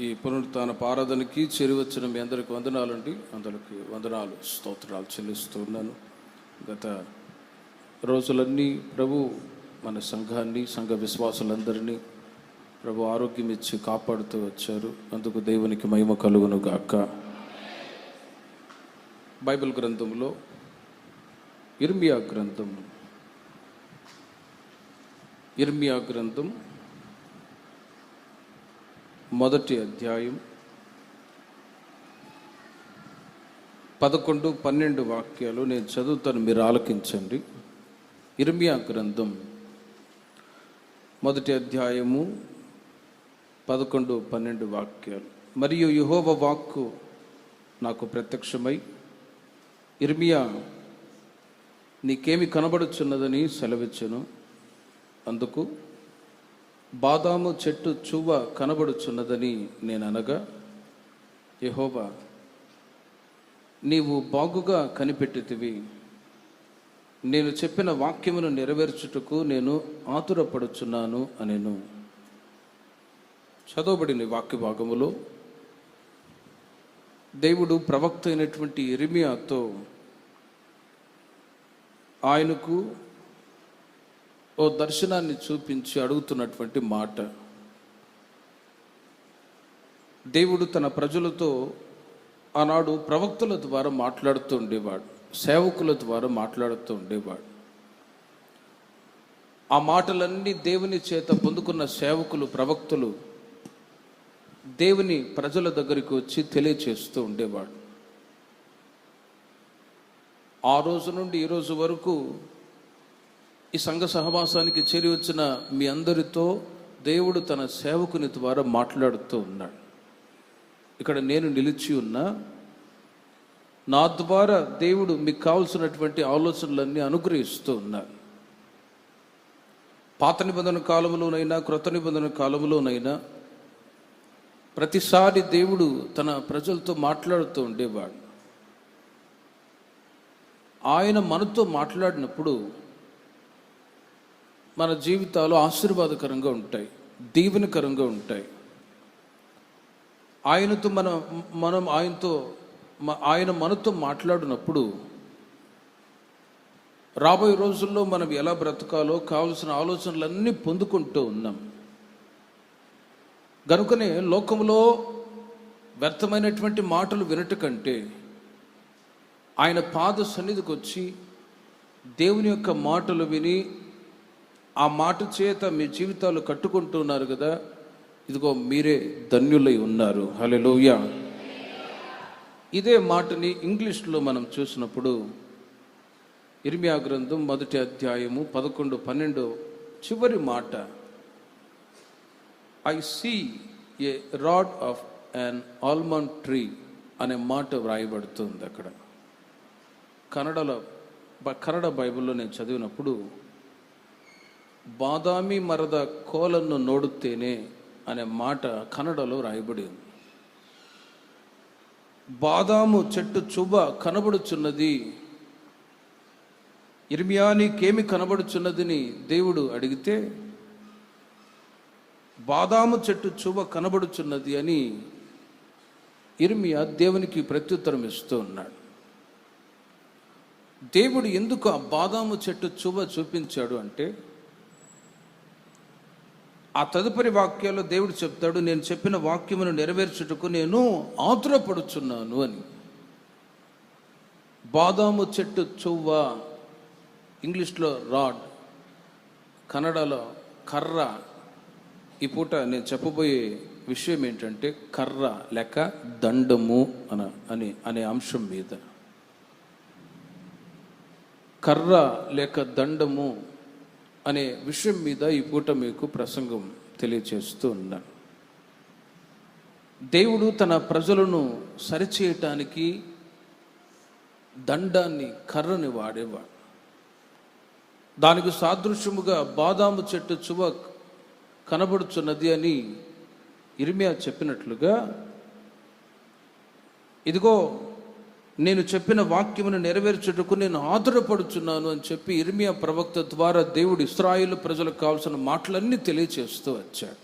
ఈ పునరుత్థాన ఆరాధనకి చేరివచ్చిన మీ అందరికి వందనాలండి. అందరికి వందనాలు, స్తోత్రాలు చెల్లిస్తున్నాను. గత రోజులన్నీ ప్రభు మన సంఘాన్ని, సంఘ విశ్వాసులందరినీ ప్రభు ఆరోగ్యం ఇచ్చి కాపాడుతూ వచ్చారు. అందుకు దేవునికి మహిమ కలుగును గాక. బైబిల్ గ్రంథంలో ఇర్మియా గ్రంథం మొదటి అధ్యాయం 11-12 వాక్యాలు నేను చదువుతాను, మీరు ఆలకించండి. ఇర్మియా గ్రంథం మొదటి అధ్యాయము 11-12 వాక్యాలు. మరియు యెహోవా వాక్కు నాకు ప్రత్యక్షమై, ఇర్మియా, నీకేమి కనబడుచున్నదని సెలవిచ్చెను. అందుకు, బాదాము చెట్టు చువ్వ కనబడుచున్నదని నేను అనగా, యెహోవా, నీవు బాగుగా కనిపెట్టితివి. నేను చెప్పిన వాక్యమును నెరవేర్చుటకు నేను ఆతురపడుచున్నాను అనెను. చదవబడిన వాక్య భాగములో దేవుడు ప్రవక్త అయినటువంటి ఇర్మియాతో ఆయనకు ఓ దర్శనాన్ని చూపించి అడుగుతున్నటువంటి మాట. దేవుడు తన ప్రజలతో ఆనాడు ప్రవక్తల ద్వారా మాట్లాడుతూ ఉండేవాడు, సేవకుల ద్వారా మాట్లాడుతూ ఉండేవాడు. ఆ మాటలన్నీ దేవుని చేత పొందుకున్న సేవకులు, ప్రవక్తలు దేవుని ప్రజల దగ్గరికి వచ్చి తెలియచేస్తూ ఉండేవాడు. ఆ రోజు నుండి ఈ రోజు వరకు ఈ సంఘ సహవాసానికి చేరి వచ్చిన మీ అందరితో దేవుడు తన సేవకుని ద్వారా మాట్లాడుతూ ఉన్నాడు. ఇక్కడ నేను నిలిచి ఉన్నా, నా ద్వారా దేవుడు మీకు కావలసినటువంటి ఆలోచనలన్నీ అనుగ్రహిస్తూ ఉన్నారు. పాత నిబంధన కాలంలోనైనా క్రొత్త నిబంధన కాలంలోనైనా ప్రతిసారి దేవుడు తన ప్రజలతో మాట్లాడుతూ ఉండేవాడు. ఆయన మనతో మాట్లాడినప్పుడు మన జీవితాలు ఆశీర్వాదకరంగా ఉంటాయి, దీవెనకరంగా ఉంటాయి. ఆయన మనతో మాట్లాడినప్పుడు రాబోయే రోజుల్లో మనం ఎలా బ్రతకాలో కావలసిన ఆలోచనలన్నీ పొందుకుంటూ ఉన్నాం. గనుకనే లోకంలో వ్యర్థమైనటువంటి మాటలు వినట కంటే ఆయన పాద సన్నిధికి వచ్చి దేవుని యొక్క మాటలు విని ఆ మాట చేత మీ జీవితాలు కట్టుకుంటున్నారు కదా, ఇదిగో మీరే ధన్యులై ఉన్నారు. హల్లెలూయా. ఇదే మాటని ఇంగ్లీష్లో మనం చూసినప్పుడు ఇర్మియా గ్రంథం మొదటి అధ్యాయము 11-12 చివరి మాట, I see a rod of an almond tree అనే మాట వ్రాయబడుతుంది. అక్కడ కన్నడ బైబిల్లో నేను చదివినప్పుడు, బాదామి మರದ కోలను నోడుతేనే అనే మాట కన్నడలో రాయబడి ఉంది. బాదాము చెట్టు చువ్వ కనబడుచున్నది, ఇర్మియా నీకేమి కనబడుచున్నదని దేవుడు అడిగితే, బాదాము చెట్టు చువ్వ కనబడుచున్నది అని ఇర్మియా దేవునికి ప్రత్యుత్తరం ఇస్తూ ఉన్నాడు. దేవుడు ఎందుకు ఆ బాదాము చెట్టు చువ్వ చూపించాడు అంటే, ఆ తదుపరి వాక్యాల్లో దేవుడు చెప్తాడు, నేను చెప్పిన వాక్యమును నెరవేర్చుటకు నేను ఆతురపడుచున్నాను అని. బాదాము చెట్టు చువ్వ, ఇంగ్లీష్లో రాడ్, కన్నడలో కర్ర. ఈ పూట నేను చెప్పబోయే విషయం ఏంటంటే కర్ర లేక దండము అనే అంశం మీద, కర్ర లేక దండము అనే విషయం మీద ఈ పూట మీకు ప్రసంగం తెలియచేస్తూ ఉన్నాను. దేవుడు తన ప్రజలను సరిచేయటానికి దండాన్ని, కర్రని వాడేవాడు. దానికి సాదృశ్యముగా బాదాము చెట్టు చువ్వ కనబడుచున్నది అని ఇర్మియా చెప్పినట్లుగా, ఇదిగో నేను చెప్పిన వాక్యమును నెరవేర్చుటకు నేను ఆతురపడుచున్నాను అని చెప్పి ఇర్మియా ప్రవక్త ద్వారా దేవుడు ఇశ్రాయేలు ప్రజలకు కావాల్సిన మాటలన్నీ తెలియచేస్తూ వచ్చాడు.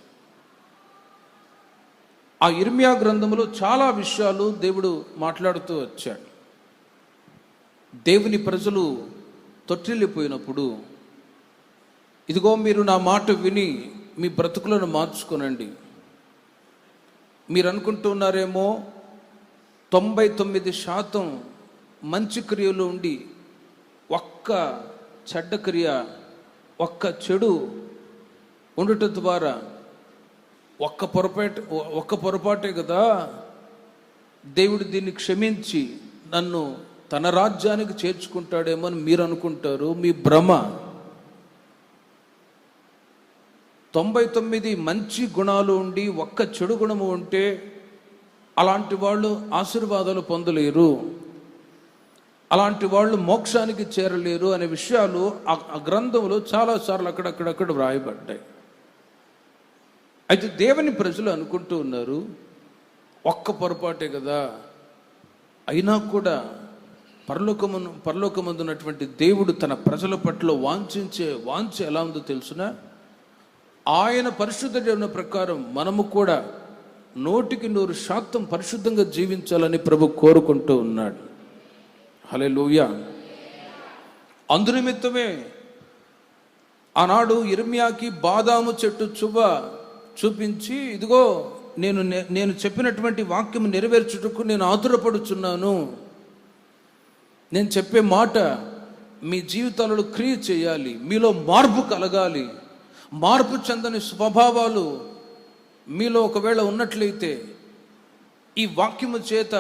ఆ ఇర్మియా గ్రంథంలో చాలా విషయాలు దేవుడు మాట్లాడుతూ వచ్చాడు. దేవుని ప్రజలు తొట్టిల్లిపోయినప్పుడు, ఇదిగో మీరు నా మాట విని మీ బ్రతుకులను మార్చుకోనండి. మీరు అనుకుంటున్నారేమో 99% మంచి క్రియలు ఉండి ఒక్క చెడ్డ క్రియ, ఒక్క చెడు ఉండటం ద్వారా ఒక్క పొరపాటే కదా దేవుడు దీన్ని క్షమించి నన్ను తన రాజ్యానికి చేర్చుకుంటాడేమో అని మీరు అనుకుంటారు. మీ భ్రమ. 99 మంచి గుణాలు ఉండి ఒక్క చెడు గుణము ఉంటే అలాంటి వాళ్ళు ఆశీర్వాదాలు పొందలేరు, అలాంటి వాళ్ళు మోక్షానికి చేరలేరు అనే విషయాలు ఆ గ్రంథంలో చాలాసార్లు అక్కడక్కడ వ్రాయబడ్డాయి. అయితే దేవుని ప్రజలు అనుకుంటూ ఉన్నారు, ఒక్క పొరపాటే కదా, అయినా కూడా పరలోకమందున్నటువంటి దేవుడు తన ప్రజల పట్ల వాంఛ ఎలా ఉందో తెలుసునా? ఆయన పరిశుద్ధ జీవన ప్రకారం మనము కూడా 100% పరిశుద్ధంగా జీవించాలని ప్రభు కోరుకుంటూ ఉన్నాడు. హల్లెలూయా. అందునిమిత్తమే ఆనాడు ఇర్మియాకి బాదాము చెట్టు చువ్వ చూపించి, ఇదిగో నేను చెప్పినటువంటి వాక్యం నెరవేర్చుటకు నేను ఆతురపడుచున్నాను. నేను చెప్పే మాట మీ జీవితాలలో క్రియ చేయాలి, మీలో మార్పు కలగాలి. మార్పు చెందని స్వభావాలు మీలో ఒకవేళ ఉన్నట్లయితే ఈ వాక్యము చేత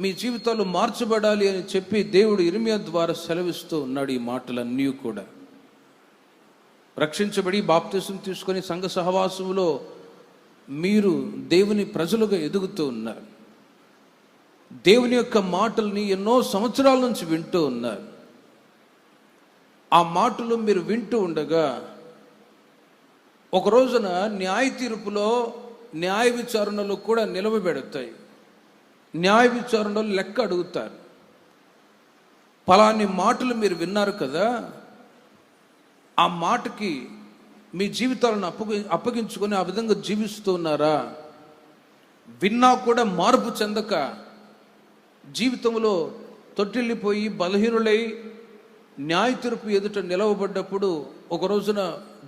మీ జీవితాలు మార్చబడాలి అని చెప్పి దేవుడు ఇర్మియా ద్వారా సెలవిస్తూ ఉన్నాడు. ఈ మాటలన్నీ కూడా రక్షించబడి బాప్తిసం తీసుకొని సంఘ సహవాసంలో మీరు దేవుని ప్రజలుగా ఎదుగుతూ ఉన్నారు. దేవుని యొక్క మాటల్ని ఎన్నో సంవత్సరాల నుంచి వింటూ ఉన్నారు. ఆ మాటలు మీరు వింటూ ఉండగా ఒక రోజున న్యాయ తీర్పులో, న్యాయ విచారణలో కూడా నిలవబెడతాయి. న్యాయ విచారణలో లెక్క అడుగుతారు. పలాని మాటలు మీరు విన్నారు కదా, ఆ మాటకి మీ జీవితాలను అప్పగించుకొని ఆ విధంగా జీవిస్తూ ఉన్నారా? విన్నా కూడా మార్పు చెందక జీవితంలో తొట్టిల్లిపోయి బలహీనులై న్యాయ తీర్పు ఎదుట నిలవబడ్డప్పుడు ఒక రోజున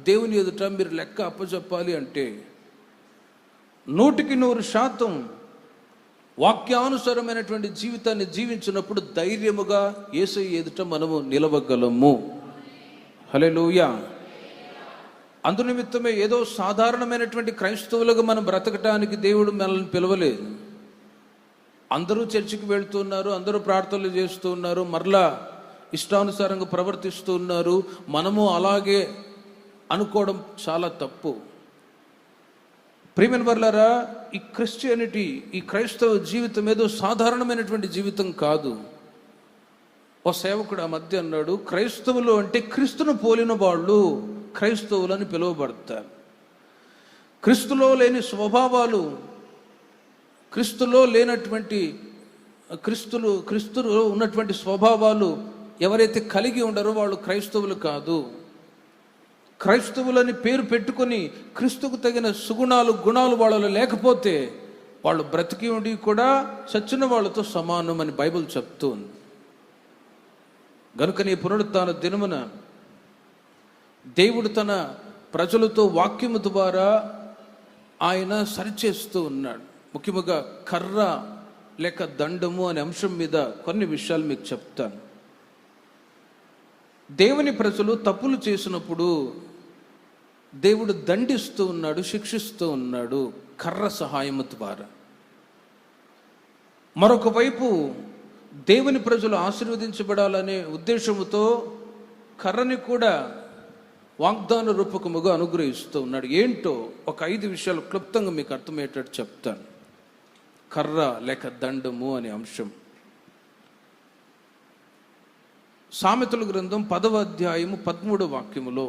దేవుని ఎదుట మీరు లెక్క అప్పచెప్పాలి అంటే 100% వాక్యానుసారమైనటువంటి జీవితాన్ని జీవించినప్పుడు ధైర్యముగా యేసయ్య ఎదుట మనము నిలవగలము. హల్లెలూయా. అందునిమిత్తమే ఏదో సాధారణమైనటువంటి క్రైస్తవులుగా మనం బ్రతకటానికి దేవుడు మనల్ని పిలవలేదు. అందరూ చర్చికి వెళ్తున్నారు, అందరూ ప్రార్థనలు చేస్తూ ఉన్నారు, మరలా ఇష్టానుసారంగా ప్రవర్తిస్తూ ఉన్నారు. మనము అలాగే అనుకోవడం చాలా తప్పు. ప్రియమైన వర్లారా, ఈ క్రిస్టియానిటీ, ఈ క్రైస్తవ జీవితం ఏదో సాధారణమైనటువంటి జీవితం కాదు. ఓ సేవకుడు ఆ మధ్య అన్నాడు, క్రైస్తవులు అంటే క్రీస్తును పోలిన వాళ్ళు క్రైస్తవులని పిలువబడతారు. క్రీస్తులో లేని స్వభావాలు, క్రీస్తులో లేనటువంటి క్రీస్తులో ఉన్నటువంటి స్వభావాలు ఎవరైతే కలిగి ఉండరో వాళ్ళు క్రైస్తవులు కాదు. క్రైస్తవులని పేరు పెట్టుకొని క్రీస్తుకు తగిన గుణాలు వాళ్ళలో లేకపోతే వాళ్ళు బ్రతికి ఉండి కూడా చచ్చిన వాళ్ళతో సమానం అని బైబిల్ చెప్తుంది. గనుక నీ పునరుత్థాన దినమున దేవుడు తన ప్రజలతో వాక్యము ద్వారా ఆయన సరిచేస్తూ ఉన్నాడు. ముఖ్యంగా కర్ర లేక దండము అనే అంశం మీద కొన్ని విషయాలు మీకు చెప్తాను. దేవుని ప్రజలు తప్పులు చేసినప్పుడు దేవుడు దండిస్తూ ఉన్నాడు, శిక్షిస్తూ ఉన్నాడు కర్ర సహాయము ద్వారా. మరొక వైపు దేవుని ప్రజలు ఆశీర్వదించబడాలనే ఉద్దేశముతో కర్రని కూడా వాగ్దాన రూపకముగా అనుగ్రహిస్తూ ఉన్నాడు. ఏంటో ఒక 5 విషయాలు క్లుప్తంగా మీకు అర్థమయ్యేటట్టు చెప్తాను. కర్ర లేక దండము అనే అంశం సామెతల గ్రంథం 10వ అధ్యాయము 13వ వాక్యములో,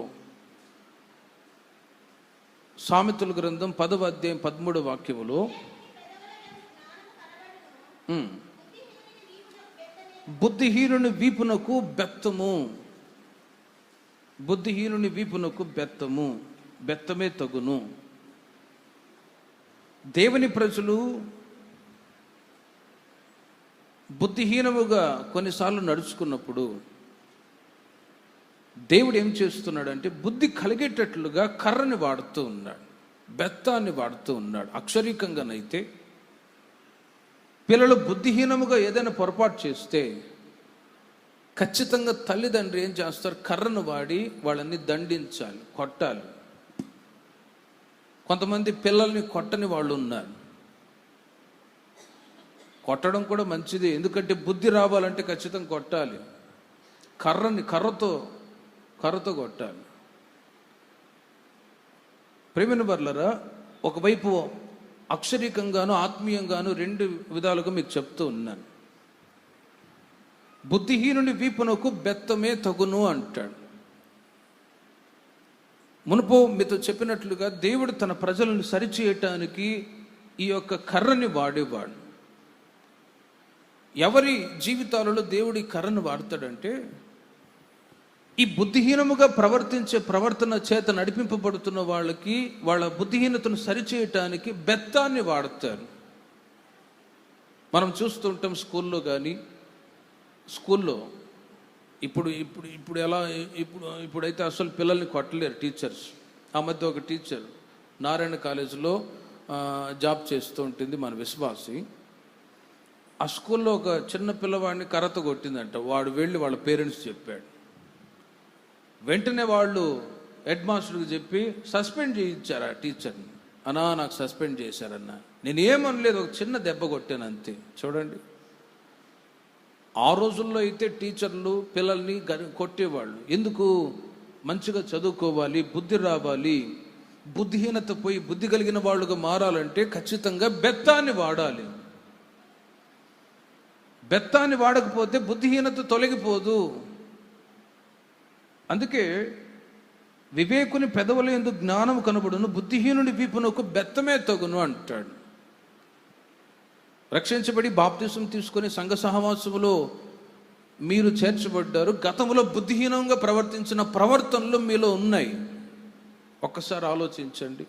సామెతల గ్రంథం 10వ అధ్యాయం 13వ వాక్యములో, బుద్ధిహీనుని వీపునకు బెత్తము, బుద్ధిహీనుని వీపునకు బెత్తము, బెత్తమే తగును. దేవుని ప్రజలు బుద్ధిహీనముగా కొన్నిసార్లు నడుచుకున్నప్పుడు దేవుడు ఏం చేస్తున్నాడంటే బుద్ధి కలిగేటట్లుగా కర్రని వాడుతూ ఉన్నాడు, బెత్తాన్ని వాడుతూ ఉన్నాడు. అక్షరీకంగానైతే పిల్లలు బుద్ధిహీనముగా ఏదైనా పొరపాటు చేస్తే ఖచ్చితంగా తల్లిదండ్రి ఏం చేస్తారు, కర్రను వాడి వాళ్ళని దండించాలి, కొట్టాలి. కొంతమంది పిల్లల్ని కొట్టని వాళ్ళు ఉన్నారు. కొట్టడం కూడా మంచిది, ఎందుకంటే బుద్ధి రావాలంటే ఖచ్చితంగా కొట్టాలి. కర్రతో కొట్టాలి. ప్రేమిన వర్లరా, ఒకవైపు అక్షరికంగాను ఆత్మీయంగాను రెండు విధాలుగా మీకు చెప్తూ ఉన్నాను. బుద్ధిహీనుని వీపునకు బెత్తమే తగును అంటాడు. మునుపు మీతో చెప్పినట్లుగా దేవుడు తన ప్రజలను సరిచేయటానికి ఈ యొక్క కర్రని వాడేవాడు. ఎవరి జీవితాలలో దేవుడు ఈ కర్రను వాడతాడంటే, ఈ బుద్ధిహీనముగా ప్రవర్తించే ప్రవర్తన చేత నడిపింపబడుతున్న వాళ్ళకి వాళ్ళ బుద్ధిహీనతను సరిచేయటానికి బెత్తాన్ని వాడతారు. మనం చూస్తుంటాం స్కూల్లో కానీ, స్కూల్లో ఇప్పుడైతే అసలు పిల్లల్ని కొట్టలేరు టీచర్స్. ఆ మధ్య ఒక టీచర్ నారాయణ కాలేజీలో జాబ్ చేస్తూ ఉంటుంది మన విశ్వాసి. ఆ స్కూల్లో ఒక చిన్న పిల్లవాడిని కర్రతో కొట్టిందంట. వాడు వెళ్ళి వాళ్ళ పేరెంట్స్ చెప్పాడు. వెంటనే వాళ్ళు హెడ్ మాస్టర్కి చెప్పి సస్పెండ్ చేయించారు ఆ టీచర్ని. అన్నా నాకు సస్పెండ్ చేశారన్నా. నేను ఏమనలేదు, ఒక చిన్న దెబ్బ కొట్టాను అంతే. చూడండి, ఆ రోజుల్లో అయితే టీచర్లు పిల్లల్ని కొట్టేవాళ్ళు. ఎందుకు? మంచిగా చదువుకోవాలి, బుద్ధి రావాలి. బుద్ధిహీనత పోయి బుద్ధి కలిగిన వాళ్ళుగా మారాలంటే ఖచ్చితంగా బెత్తాన్ని వాడాలి. బెత్తాన్ని వాడకపోతే బుద్ధిహీనత తొలగిపోదు. అందుకే వివేకుని పెదవుల యందు జ్ఞానము కనబడును, బుద్ధిహీనుని వీపునకు బెత్తమే తగును అంటాడు. రక్షించబడి బాప్తిసం తీసుకొని సంఘ సహవాసములో మీరు చేర్చబడ్డారు. గతంలో బుద్ధిహీనంగా ప్రవర్తించిన ప్రవర్తనలు మీలో ఉన్నాయి. ఒక్కసారి ఆలోచించండి.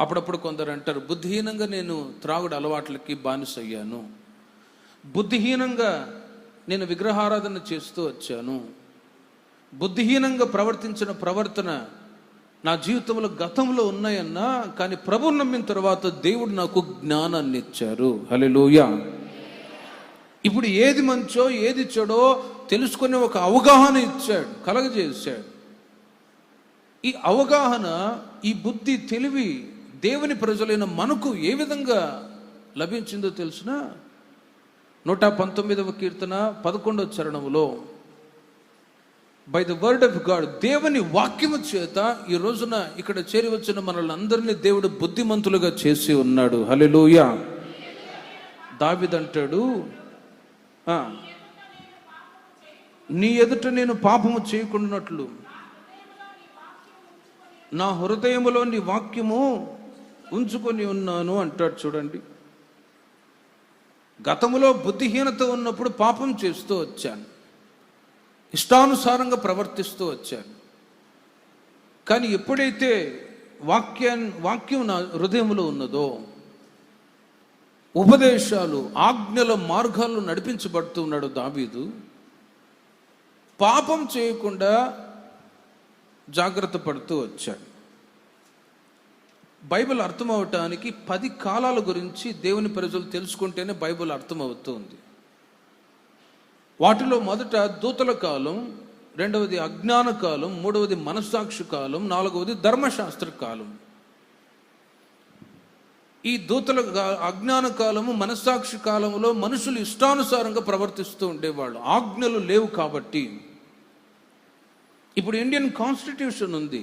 అప్పుడప్పుడు కొందరు అంటారు, బుద్ధిహీనంగా నేను త్రాగుడు అలవాట్లకి బానిసయ్యాను, బుద్ధిహీనంగా నేను విగ్రహారాధన చేస్తూ వచ్చాను, బుద్ధిహీనంగా ప్రవర్తించిన ప్రవర్తన నా జీవితంలో గతంలో ఉన్నాయన్నా, కానీ ప్రభువుని నమ్మిన తర్వాత దేవుడు నాకు జ్ఞానాన్ని ఇచ్చారు. హల్లెలూయా. ఇప్పుడు ఏది మంచో ఏది చెడో తెలుసుకునే ఒక అవగాహన ఇచ్చాడు, కలగజేశాడు. ఈ అవగాహన, ఈ బుద్ధి, తెలివి దేవుని ప్రజలైన మనకు ఏ విధంగా లభించిందో తెలుసునా? 119వ కీర్తన 11వ చరణములో, by the word of God, దేవుని వాక్యము చేత ఈ రోజున ఇక్కడ చేరి వచ్చిన మనల్ని అందరినీ దేవుడు బుద్ధిమంతులుగా చేసి ఉన్నాడు. హల్లెలూయా. దావీదు అంటాడు, నీ ఎదుట నేను పాపము చేయకుండానట్లు నా హృదయములో నీ వాక్యము ఉంచుకొని ఉన్నాను అంటాడు. చూడండి, గతములో బుద్ధిహీనత ఉన్నప్పుడు పాపం చేస్తూ వచ్చాను, ఇష్టానుసారంగా ప్రవర్తిస్తూ వచ్చాను. కానీ ఎప్పుడైతే వాక్యం నా హృదయంలో ఉన్నదో, ఉపదేశాలు, ఆజ్ఞల మార్గాల్లో నడిపించబడుతూ ఉన్నాడు దావీదు. పాపం చేయకుండా జాగ్రత్త పడుతూ వచ్చాడు. బైబిల్ అర్థమవటానికి 10 కాలాల గురించి దేవుని ప్రజలు తెలుసుకుంటేనే బైబిల్ అర్థమవుతుంది. వాటిలో మొదట దూతల కాలం, రెండవది అజ్ఞాన కాలం, మూడవది మనస్సాక్షి కాలం, నాలుగవది ధర్మశాస్త్ర కాలం. ఈ దూతల అజ్ఞాన కాలము, మనస్సాక్షి కాలంలో మనుషులు ఇష్టానుసారంగా ప్రవర్తిస్తూ ఉండేవాళ్ళు, ఆజ్ఞలు లేవు కాబట్టి. ఇప్పుడు ఇండియన్ కాన్స్టిట్యూషన్ ఉంది.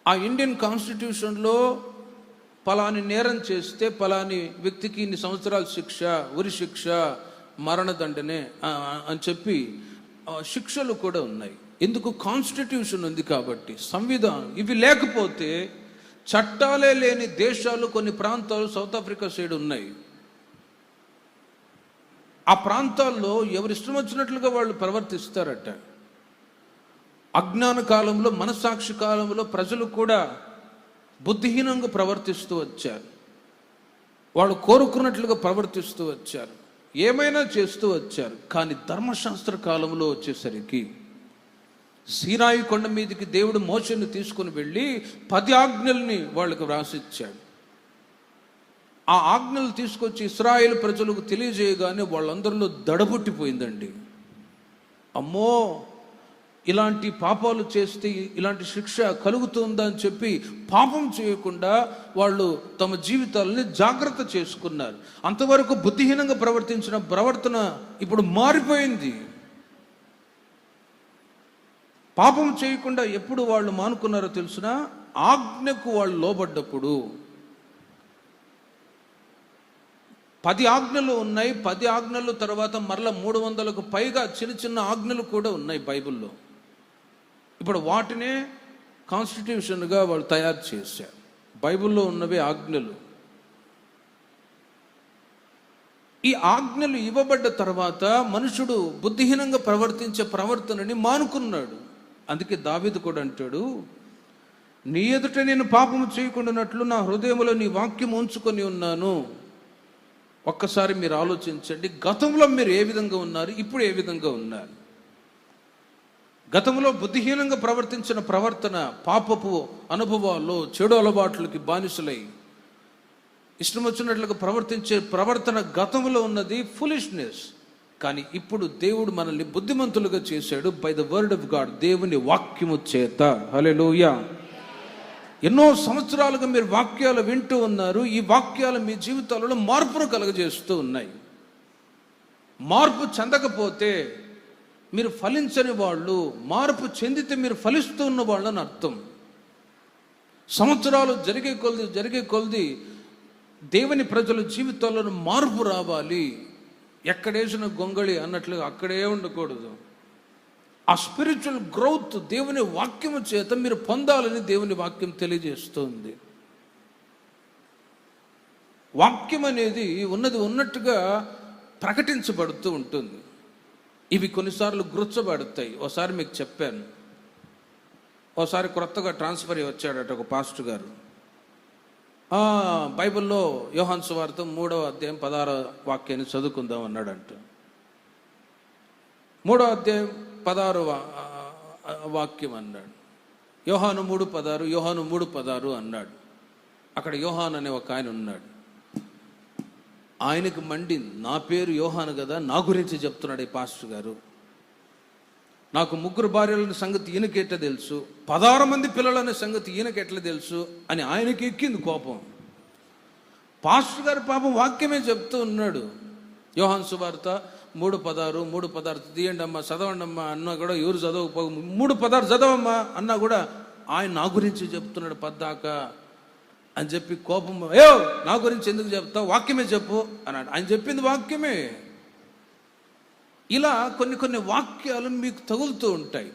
ఆ ఇండియన్ కాన్స్టిట్యూషన్లో పలాని నేరం చేస్తే పలాని వ్యక్తికి ఇన్ని సంవత్సరాల శిక్ష, ఉరి శిక్ష, మరణదండనే అని చెప్పి శిక్షలు కూడా ఉన్నాయి. ఎందుకు? కాన్స్టిట్యూషన్ ఉంది కాబట్టి, సంవిధానం. ఇవి లేకపోతే చట్టాలే లేని దేశాలు, కొన్ని ప్రాంతాలు సౌత్ ఆఫ్రికా సైడ్ ఉన్నాయి. ఆ ప్రాంతాల్లో ఎవరు ఇష్టం వచ్చినట్లుగా వాళ్ళు ప్రవర్తిస్తారట. అజ్ఞాన కాలంలో, మనస్సాక్షి కాలంలో ప్రజలు కూడా బుద్ధిహీనంగా ప్రవర్తిస్తూ వచ్చారు, వాళ్ళు కోరుకున్నట్లుగా ప్రవర్తిస్తూ వచ్చారు, ఏమైనా చేస్తూ వచ్చారు. కానీ ధర్మశాస్త్ర కాలంలో వచ్చేసరికి సీనాయి కొండ మీదకి దేవుడు మోషేను తీసుకుని వెళ్ళి 10 ఆజ్ఞల్ని వాళ్ళకు వ్రాసిచ్చాడు. ఆ ఆజ్ఞలు తీసుకొచ్చి ఇశ్రాయేలు ప్రజలకు తెలియజేయగానే వాళ్ళందరిలో దడబుట్టిపోయిందండి. అమ్మో, ఇలాంటి పాపాలు చేస్తే ఇలాంటి శిక్ష కలుగుతుందా అని చెప్పి పాపం చేయకుండా వాళ్ళు తమ జీవితాలని జాగ్రత్త చేసుకున్నారు. అంతవరకు బుద్ధిహీనంగా ప్రవర్తించిన ప్రవర్తన ఇప్పుడు మారిపోయింది. పాపం చేయకుండా ఎప్పుడు వాళ్ళు మానుకున్నారో తెలుసునా? ఆజ్ఞకు వాళ్ళు లోబడ్డప్పుడు. 10 ఆజ్ఞలు ఉన్నాయి. 10 ఆజ్ఞలు తర్వాత మరలా 300కు పైగా చిన్న చిన్న ఆజ్ఞలు కూడా ఉన్నాయి బైబిల్లో. ఇప్పుడు వాటినే కాన్స్టిట్యూషన్గా వాళ్ళు తయారు చేశారు. బైబిల్లో ఉన్నవే ఆజ్ఞలు. ఈ ఆజ్ఞలు ఇవ్వబడ్డ తర్వాత మనుషుడు బుద్ధిహీనంగా ప్రవర్తించే ప్రవర్తనని మానుకున్నాడు. అందుకే దావీదు కూడా అంటాడు, నీ ఎదుట నేను పాపము చేయకుండానట్లు నా హృదయంలో నీ వాక్యం ఉంచుకొని ఉన్నాను. ఒక్కసారి మీరు ఆలోచించండి, గతంలో మీరు ఏ విధంగా ఉన్నారు, ఇప్పుడు ఏ విధంగా ఉన్నారు? గతంలో బుద్ధిహీనంగా ప్రవర్తించిన ప్రవర్తన, పాపపు అనుభవాల్లో చెడు అలవాట్లకి బానిసలై ఇష్టం వచ్చినట్లుగా ప్రవర్తించే ప్రవర్తన గతంలో ఉన్నది ఫులిష్నెస్. కానీ ఇప్పుడు దేవుడు మనల్ని బుద్ధిమంతులుగా చేశాడు by the word of God, దేవుని వాక్యము చేత. హల్లెలూయా. ఎన్నో సంవత్సరాలుగా మీరు వాక్యాలు వింటూ ఉన్నారు. ఈ వాక్యాలు మీ జీవితాలలో మార్పును కలుగజేస్తూ ఉన్నాయి. మార్పు చెందకపోతే మీరు ఫలించని వాళ్ళు, మార్పు చెందితే మీరు ఫలిస్తూ ఉన్న వాళ్ళని అర్థం. సంవత్సరాలు జరిగే కొలది దేవుని ప్రజల జీవితాల్లో మార్పు రావాలి. ఎక్కడేసిన గొంగళి అన్నట్లుగా అక్కడే ఉండకూడదు. ఆ స్పిరిచువల్ గ్రోత్ దేవుని వాక్యము చేత మీరు పొందాలని దేవుని వాక్యం తెలియజేస్తుంది. వాక్యం అనేది ఉన్నది ఉన్నట్టుగా ప్రకటించబడుతూ ఉంటుంది. ఇవి కొన్నిసార్లు గుర్చబడతాయి. ఒకసారి మీకు చెప్పాను, ఒకసారి కొత్తగా ట్రాన్స్ఫర్ అయ్యి వచ్చాడట ఒక పాస్టర్ గారు. బైబిల్లో యోహాను సువార్త 3వ అధ్యాయం 16వ వాక్యాన్ని చదువుకుందాం అన్నాడంట. 3వ అధ్యాయం 16వ వాక్యం అన్నాడు. యోహాను 3:16, యోహాను 3:16 అన్నాడు. అక్కడ యోహాను అనే ఒక ఆయన ఉన్నాడు. ఆయనకు మండింది, నా పేరు యోహాను కదా, నా గురించి చెప్తున్నాడు ఈ పాస్టర్ గారు. నాకు 3 భార్యలనే సంగతి ఈయనకెట్లా తెలుసు, 16 మంది పిల్లలనే సంగతి ఈయనకెట్లా తెలుసు అని ఆయనకి ఎక్కింది కోపం. పాస్టర్ గారు పాపం వాక్యమే చెప్తూ ఉన్నాడు. యోహాను సువార్త 3:16 తీయండి అమ్మా, చదవండి అమ్మా అన్నా కూడా ఎవరు చదవకపో 3:16 చదవమ్మా అన్నా కూడా ఆయన నా గురించి చెప్తున్నాడు పద్దాక అని చెప్పి కోపం, నా గురించి ఎందుకు చెప్తావు, వాక్యమే చెప్పు అన్నాడు. ఆయన చెప్పింది వాక్యమే. ఇలా కొన్ని వాక్యాలు మీకు తగులుతూ ఉంటాయి.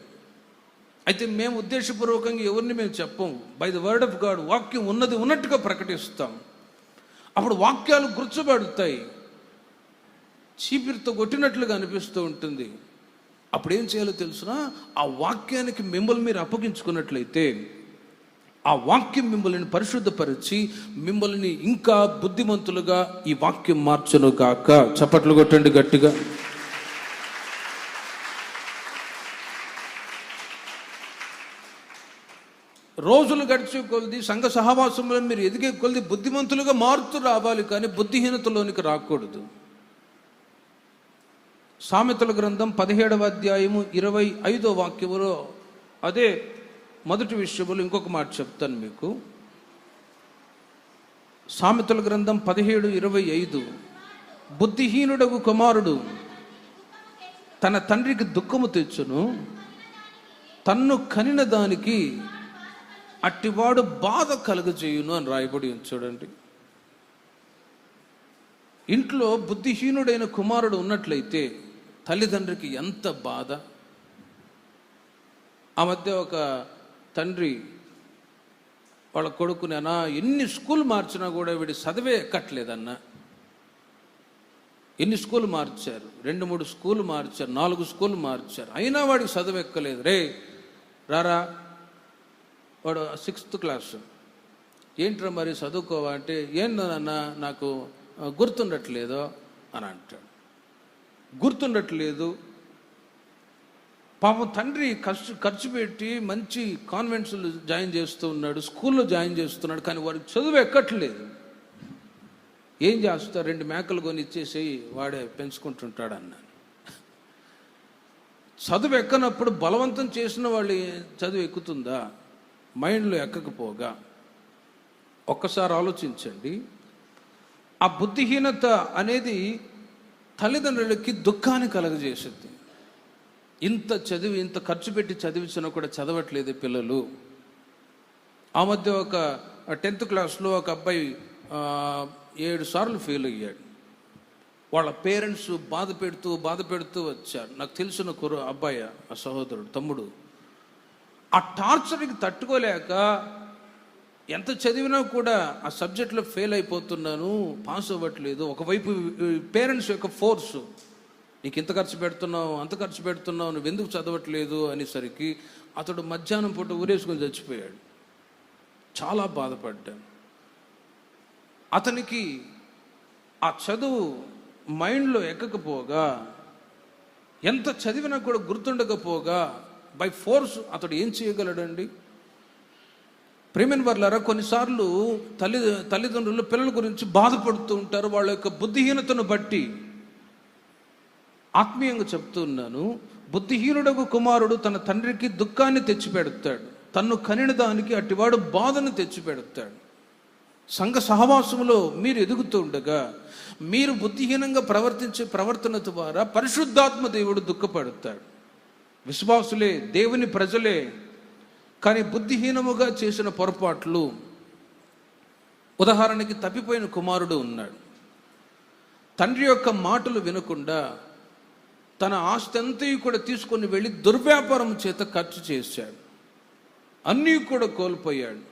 అయితే మేము ఉద్దేశపూర్వకంగా ఎవరిని మేము చెప్పం. By the word of God, వాక్యం ఉన్నది ఉన్నట్టుగా ప్రకటిస్తాం. అప్పుడు వాక్యాలు గుర్చబడతాయి, చీపిరితో కొట్టినట్లుగా అనిపిస్తూ ఉంటుంది. అప్పుడు ఏం చేయాలో తెలుసునా? ఆ వాక్యానికి మిమ్మల్ని మీరు అప్పగించుకున్నట్లయితే ఆ వాక్యం మిమ్మల్ని పరిశుద్ధపరిచి మిమ్మల్ని ఇంకా బుద్ధిమంతులుగా ఈ వాక్యం మార్చును గాక. చప్పట్లు కొట్టండి గట్టిగా. రోజులు గడిచే కొలది, సంఘ సహవాసంలో మీరు ఎదిగే కొలది బుద్ధిమంతులుగా మారుతూ రావాలి, కానీ బుద్ధిహీనతలోనికి రాకూడదు. సామెతల గ్రంథం 17వ అధ్యాయము 25వ వాక్యములో అదే మొదటి విషయములు ఇంకొక మాట చెప్తాను మీకు. సామెతల గ్రంథం 17:25, బుద్ధిహీనుడగు కుమారుడు తన తండ్రికి దుఃఖము తెచ్చును, తన్ను కనిన దానికి అట్టివాడు బాధ కలుగజేయును అని రాయబడి ఉంది. చూడండి, ఇంట్లో బుద్ధిహీనుడైన కుమారుడు ఉన్నట్లయితే తల్లిదండ్రికి ఎంత బాధ. ఆ మధ్య ఒక తండ్రి వాళ్ళ కొడుకుని, అన్నా ఎన్ని స్కూల్ మార్చినా కూడా వీడి చదివే ఎక్కట్లేదన్నా. ఎన్ని స్కూల్ మార్చారు, 2-3 స్కూల్ మార్చారు, 4 స్కూల్ మార్చారు, అయినా వాడికి చదువు ఎక్కలేదు. రే రారా, వాడు 6th క్లాస్, ఏంట్రా మరి చదువుకోవా అంటే, ఏంటో నాన్న నాకు గుర్తుండట్లేదు అని అంటాడు. గుర్తుండట్లేదు. పాపం తండ్రి ఖర్చు పెట్టి మంచి కాన్వెంట్స్లో జాయిన్ చేస్తూ ఉన్నాడు, స్కూల్లో జాయిన్ చేస్తున్నాడు, కానీ వాడికి చదువు ఎక్కట్లేదు. ఏం చేస్తా, 2 మేకలు కొని ఇచ్చేసి వాడే పెంచుకుంటుంటాడు అన్నాను. చదువు ఎక్కనప్పుడు బలవంతం చేసిన వాళ్ళు చదువు ఎక్కుతుందా? మైండ్లో ఎక్కకపోగా ఒక్కసారి ఆలోచించండి. ఆ బుద్ధిహీనత అనేది తల్లిదండ్రులకి దుఃఖాన్ని కలగజేస్తుంది. ఇంత చదివి, ఇంత ఖర్చు పెట్టి చదివించినా కూడా చదవట్లేదు పిల్లలు. ఆ మధ్య ఒక 10th క్లాస్లో ఒక అబ్బాయి 7 సార్లు ఫెయిల్ అయ్యాడు. వాళ్ళ పేరెంట్స్ బాధ పెడుతూ వచ్చారు. నాకు తెలిసిన అబ్బాయి, ఆ సహోదరుడు, తమ్ముడు, ఆ టార్చర్కి తట్టుకోలేక ఎంత చదివినా కూడా ఆ సబ్జెక్ట్లో ఫెయిల్ అయిపోతున్నాను, పాస్ అవ్వట్లేదు. ఒకవైపు పేరెంట్స్ యొక్క ఫోర్సు, నీకు ఇంత ఖర్చు పెడుతున్నావు, అంత ఖర్చు పెడుతున్నావు, నువ్వు ఎందుకు చదవట్లేదు అనేసరికి అతడు మధ్యాహ్నం పూట ఊరేసుకొని చచ్చిపోయాడు. చాలా బాధపడ్డాను. అతనికి ఆ చదువు మైండ్లో ఎక్కకపోగా, ఎంత చదివినా కూడా గుర్తుండకపోగా, బై ఫోర్స్ అతడు ఏం చేయగలడండి? ప్రేమైన వారులారా, కొన్నిసార్లు తల్లిదండ్రులు పిల్లల గురించి బాధపడుతూ ఉంటారు, వాళ్ళ యొక్క బుద్ధిహీనతను బట్టి. ఆత్మీయంగా చెప్తున్నాను, బుద్ధిహీనుడకు కుమారుడు తన తండ్రికి దుఃఖాన్ని తెచ్చిపెడతాడు, తన్ను కనిన దానికి అట్టివాడు బాధను తెచ్చిపెడతాడు. సంఘ సహవాసంలో మీరు ఎదుగుతూ ఉండగా మీరు బుద్ధిహీనంగా ప్రవర్తించే ప్రవర్తన ద్వారా పరిశుద్ధాత్మ దేవుడు దుఃఖపడతాడు. విశ్వాసులే, దేవుని ప్రజలే, కానీ బుద్ధిహీనముగా చేసిన పొరపాట్లు. ఉదాహరణకి తప్పిపోయిన కుమారుడు ఉన్నాడు. తండ్రి యొక్క మాటలు వినకుండా తన ఆస్తి అంతా కూడా తీసుకొని వెళ్ళి దుర్వ్యాపారం చేత ఖర్చు చేశాడు. అన్నీ కూడా కోల్పోయాడు.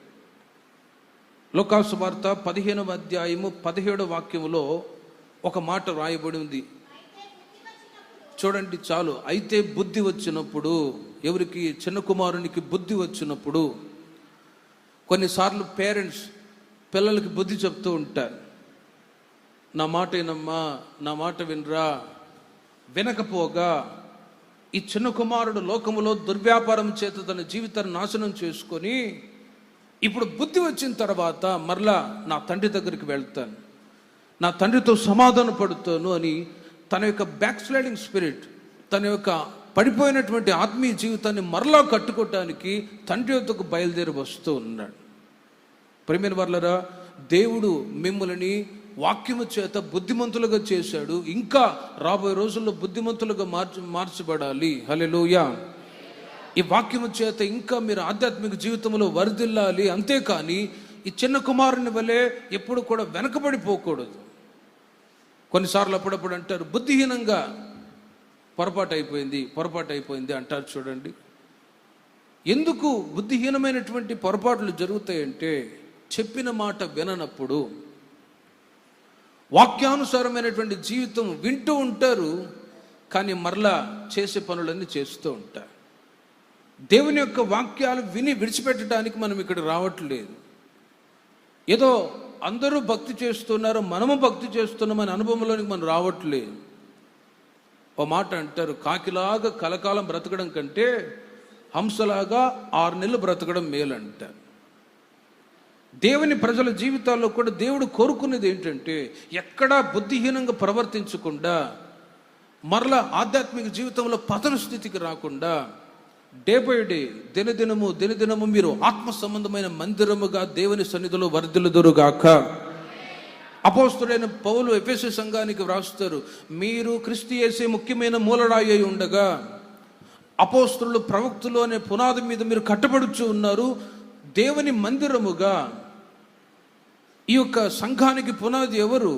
లూకాసు వార్త 15వ అధ్యాయము 17వ వాక్యములో ఒక మాట రాయబడి ఉంది. చూడండి చాలు. అయితే బుద్ధి వచ్చినప్పుడు, ఎవరికి? చిన్న కుమారునికి బుద్ధి వచ్చినప్పుడు. కొన్నిసార్లు పేరెంట్స్ పిల్లలకి బుద్ధి చెప్తూ ఉంటారు, నా మాట వినమ్మా, నా మాట వినరా. వినకపోగా ఈ చిన్న కుమారుడు లోకములో దుర్వ్యాపారం చేత తన జీవితాన్ని నాశనం చేసుకొని, ఇప్పుడు బుద్ధి వచ్చిన తర్వాత మరలా నా తండ్రి దగ్గరికి వెళ్తాను, నా తండ్రితో సమాధాన పడుతాను అని తన యొక్క బ్యాక్ స్లైడింగ్ స్పిరిట్, తన యొక్క పడిపోయినటువంటి ఆత్మీయ జీవితాన్ని మరలా కట్టుకోవటానికి తండ్రి యొద్దకు బయలుదేరి వస్తూ ఉన్నాడు. ప్రియమైన వారలారా, దేవుడు మిమ్మల్ని వాక్యము చేత బుద్ధిమంతులుగా చేశాడు. ఇంకా రాబోయే రోజుల్లో బుద్ధిమంతులుగా మార్చబడాలి. హల్లెలూయా. ఈ వాక్యము చేత ఇంకా మీరు ఆధ్యాత్మిక జీవితంలో వర్ధిల్లాలి. అంతేకాని ఈ చిన్న కుమారుని వలె ఎప్పుడు కూడా వెనకబడిపోకూడదు. కొన్నిసార్లు అప్పుడప్పుడు అంటారు, బుద్ధిహీనంగా పొరపాటు అయిపోయింది అంటారు. చూడండి, ఎందుకు బుద్ధిహీనమైనటువంటి పొరపాట్లు జరుగుతాయంటే, చెప్పిన మాట విననప్పుడు. వాక్యానుసారమైనటువంటి జీవితం వింటూ ఉంటారు, కానీ మరలా చేసే పనులన్నీ చేస్తూ ఉంటారు. దేవుని యొక్క వాక్యాలు విని విడిచిపెట్టడానికి మనం ఇక్కడ రావట్లేదు. ఏదో అందరూ భక్తి చేస్తున్నారు, మనము భక్తి చేస్తున్నామని అనుభవంలోనికి మనం రావట్లేదు. ఓ మాట అంటారు, కాకిలాగా కలకాలం బ్రతకడం కంటే హంసలాగా 6 నెలలు బ్రతకడం మేలు అంటారు. దేవుని ప్రజల జీవితాల్లో కూడా దేవుడు కోరుకునేది ఏంటంటే, ఎక్కడా బుద్ధిహీనంగా ప్రవర్తించకుండా, మరలా ఆధ్యాత్మిక జీవితంలో పతన స్థితికి రాకుండా, డే బై డే, దినదినము మీరు ఆత్మ సంబంధమైన మందిరముగా దేవుని సన్నిధిలో వర్ధిల్లుదురుగాక. అపోస్తలుడైన పౌలు ఎఫెసు సంఘానికి వ్రాస్తారు, మీరు క్రీస్తు యేసే ముఖ్యమైన మూలరాయి అయి ఉండగా అపోస్తలులు ప్రవక్తలు అనే పునాది మీద మీరు కట్టబడుచు ఉన్నారు. దేవుని మందిరముగా ఈ యొక్క సంఘానికి పునాది ఎవరు?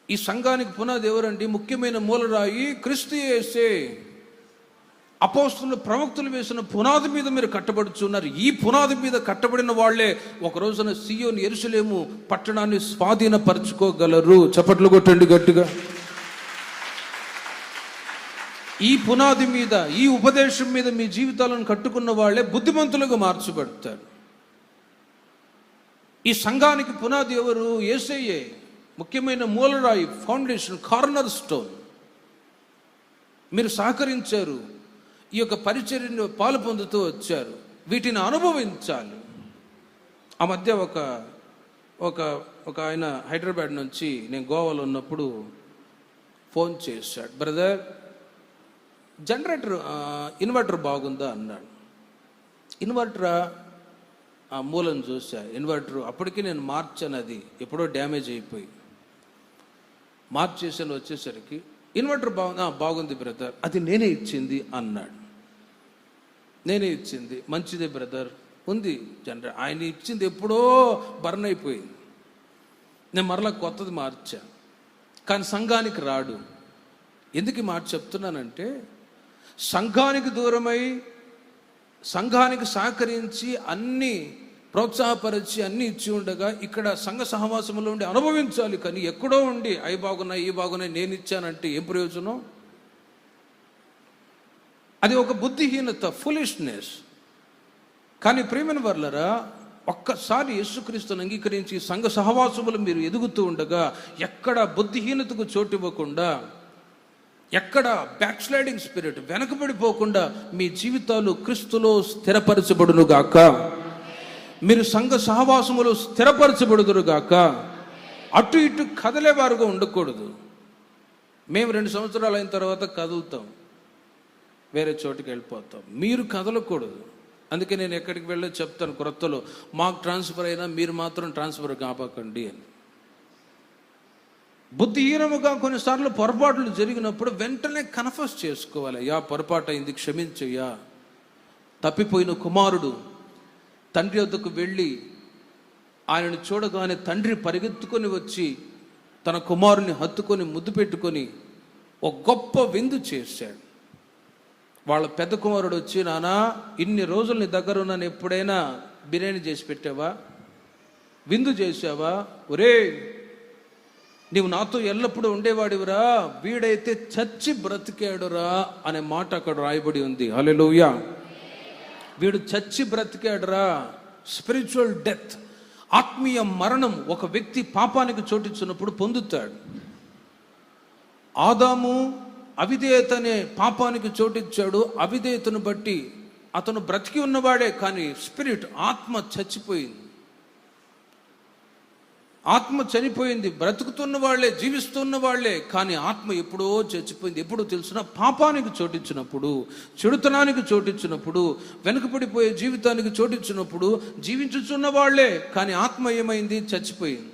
ఈ సంఘానికి పునాది ఎవరండి? ముఖ్యమైన మూలరాయి క్రీస్తు యేసే. అపోస్తలులు ప్రవక్తలు వేసిన పునాది మీద మీరు కట్టబడుచున్నారు. ఈ పునాది మీద కట్టబడిన వాళ్లే ఒక రోజున సియోను యెరూషలేము పట్టణాన్ని స్వాధీనపరచుకోగలరు. చప్పట్లు కొట్టండి గట్టిగా. ఈ పునాది మీద, ఈ ఉపదేశం మీద మీ జీవితాలను కట్టుకున్న వాళ్లే బుద్ధిమంతులుగా మార్చబడతారు. ఈ సంఘానికి పునాది ఎవరు? యేసయ్యే. ముఖ్యమైన మూలరాయి, ఫౌండేషన్, కార్నర్ స్టోన్. మీరు సహకరించారు, ఈ యొక్క పరిచర్యను పాలు పొందుతూ వచ్చారు, వీటిని అనుభవించాలి. ఆ మధ్య ఒక ఆయన హైదరాబాద్ నుంచి, నేను గోవాలో ఉన్నప్పుడు ఫోన్ చేశాడు. బ్రదర్, ఇన్వర్టర్ బాగుందా అన్నాడు. ఇన్వర్టరా? ఆ మూలను చూసా. ఇన్వర్టర్ అప్పటికి నేను మార్చాను, అది ఎప్పుడో డ్యామేజ్ అయిపోయి మార్చేసాను. వచ్చేసరికి ఇన్వర్టర్ బాగుంది బ్రదర్, అది నేనే ఇచ్చింది అన్నాడు. నేనే ఇచ్చింది, మంచిదే బ్రదర్, ఉంది జనరేటర్. ఆయన ఇచ్చింది ఎప్పుడో బర్న్ అయిపోయింది, నేను మరలా కొత్తది మార్చా. కానీ సంఘానికి రాడు. ఎందుకు ఈ మాట చెప్తున్నానంటే, సంఘానికి దూరమై, సంఘానికి సహకరించి, అన్నీ ప్రోత్సాహపరిచి అన్నీ ఇచ్చి ఉండగా ఇక్కడ సంఘ సహవాసంలో ఉండి అనుభవించాలి. కానీ ఎక్కడో ఉండి అవి బాగున్నాయి, ఈ బాగున్నాయి, నేను ఇచ్చానంటే ఏం ప్రయోజనం? అది ఒక బుద్ధిహీనత, ఫులిష్నెస్. కానీ ప్రియమైన వర్లరా, ఒక్కసారి యేసుక్రీస్తుని అంగీకరించి సంఘ సహవాసములు మీరు ఎదుగుతూ ఉండగా, ఎక్కడ బుద్ధిహీనతకు చోటు ఇవ్వకుండా, ఎక్కడ బ్యాక్ స్లైడింగ్ స్పిరిట్, వెనకబడిపోకుండా మీ జీవితాలు క్రీస్తులో స్థిరపరచబడునుగాక. మీరు సంఘ సహవాసములు స్థిరపరచబడుదురుగాక. అటు ఇటు కదలేవారుగా ఉండకూడదు. మేము 2 సంవత్సరాలు అయిన తర్వాత కదులుతాం, వేరే చోటుకి వెళ్ళిపోతాం. మీరు కదలకూడదు. అందుకే నేను ఎక్కడికి వెళ్ళో చెప్తాను క్రొత్తలో, మాకు ట్రాన్స్ఫర్ అయినా మీరు మాత్రం ట్రాన్స్ఫర్ కాపాకండి అని. బుద్ధిహీనముగా కొన్నిసార్లు పొరపాట్లు జరిగినప్పుడు వెంటనే కన్ఫెస్ చేసుకోవాలి. అయ్యా, పొరపాటు అయింది, క్షమించయ్యా. తప్పిపోయిన కుమారుడు తండ్రి వద్దకు వెళ్ళి ఆయనను చూడగానే తండ్రి పరిగెత్తుకొని వచ్చి తన కుమారుని హత్తుకొని ముద్దు పెట్టుకొని ఒక గొప్ప విందు చేశాడు. వాళ్ళ పెద్ద కుమారుడు వచ్చి, నానా, ఇన్ని రోజులు నీ దగ్గర ఉన్నాను, ఎప్పుడైనా బిర్యానీ చేసి పెట్టావా, విందు చేసావా? ఒరే, నీవు నాతో ఎల్లప్పుడూ ఉండేవాడివిరా, వీడైతే చచ్చి బ్రతికాడురా అనే మాట అక్కడ రాయబడి ఉంది. హల్లెలూయా. వీడు చచ్చి బ్రతికాడురా. స్పిరిచువల్ డెత్, ఆత్మీయ మరణం ఒక వ్యక్తి పాపానికి చోటిచ్చినప్పుడు పొందుతాడు. ఆదాము అవిధేయత అనే పాపానికి చోటిచ్చాడు. అవిధేయతను బట్టి అతను బ్రతికి ఉన్నవాడే, కానీ స్పిరిట్, ఆత్మ చచ్చిపోయింది. ఆత్మ చనిపోయింది. బ్రతుకుతున్న వాళ్ళే, జీవిస్తున్న వాళ్ళే, కానీ ఆత్మ ఎప్పుడో చచ్చిపోయింది. ఎప్పుడో తెలుసిన? పాపానికి చోటిచ్చినప్పుడు, చెడుతనానికి చోటిచ్చినప్పుడు, వెనుకపడిపోయే జీవితానికి చోటిచ్చినప్పుడు జీవించుచున్న వాళ్ళే, కానీ ఆత్మ ఏమైంది? చచ్చిపోయింది.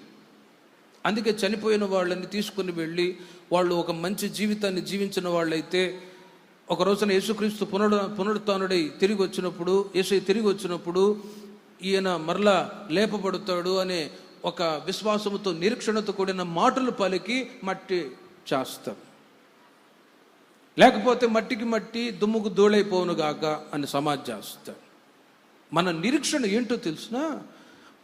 అందుకే చనిపోయిన వాళ్ళని తీసుకుని వెళ్ళి వాళ్ళు ఒక మంచి జీవితాన్ని జీవించిన వాళ్ళైతే, ఒక రోజున యేసుక్రీస్తు పునరుత్థానుడై తిరిగి వచ్చినప్పుడు, యేసు తిరిగి వచ్చినప్పుడు ఈయన మరలా లేపబడతాడు అనే ఒక విశ్వాసముతో, నిరీక్షణతో కూడిన మాటలు పలికి మట్టి చేస్తారు. లేకపోతే మట్టికి మట్టి, దుమ్ముకు ధూళైపోవునుగాక అని సమాధి చేస్తారు. మన నిరీక్షణ ఏంటో తెలిసినా,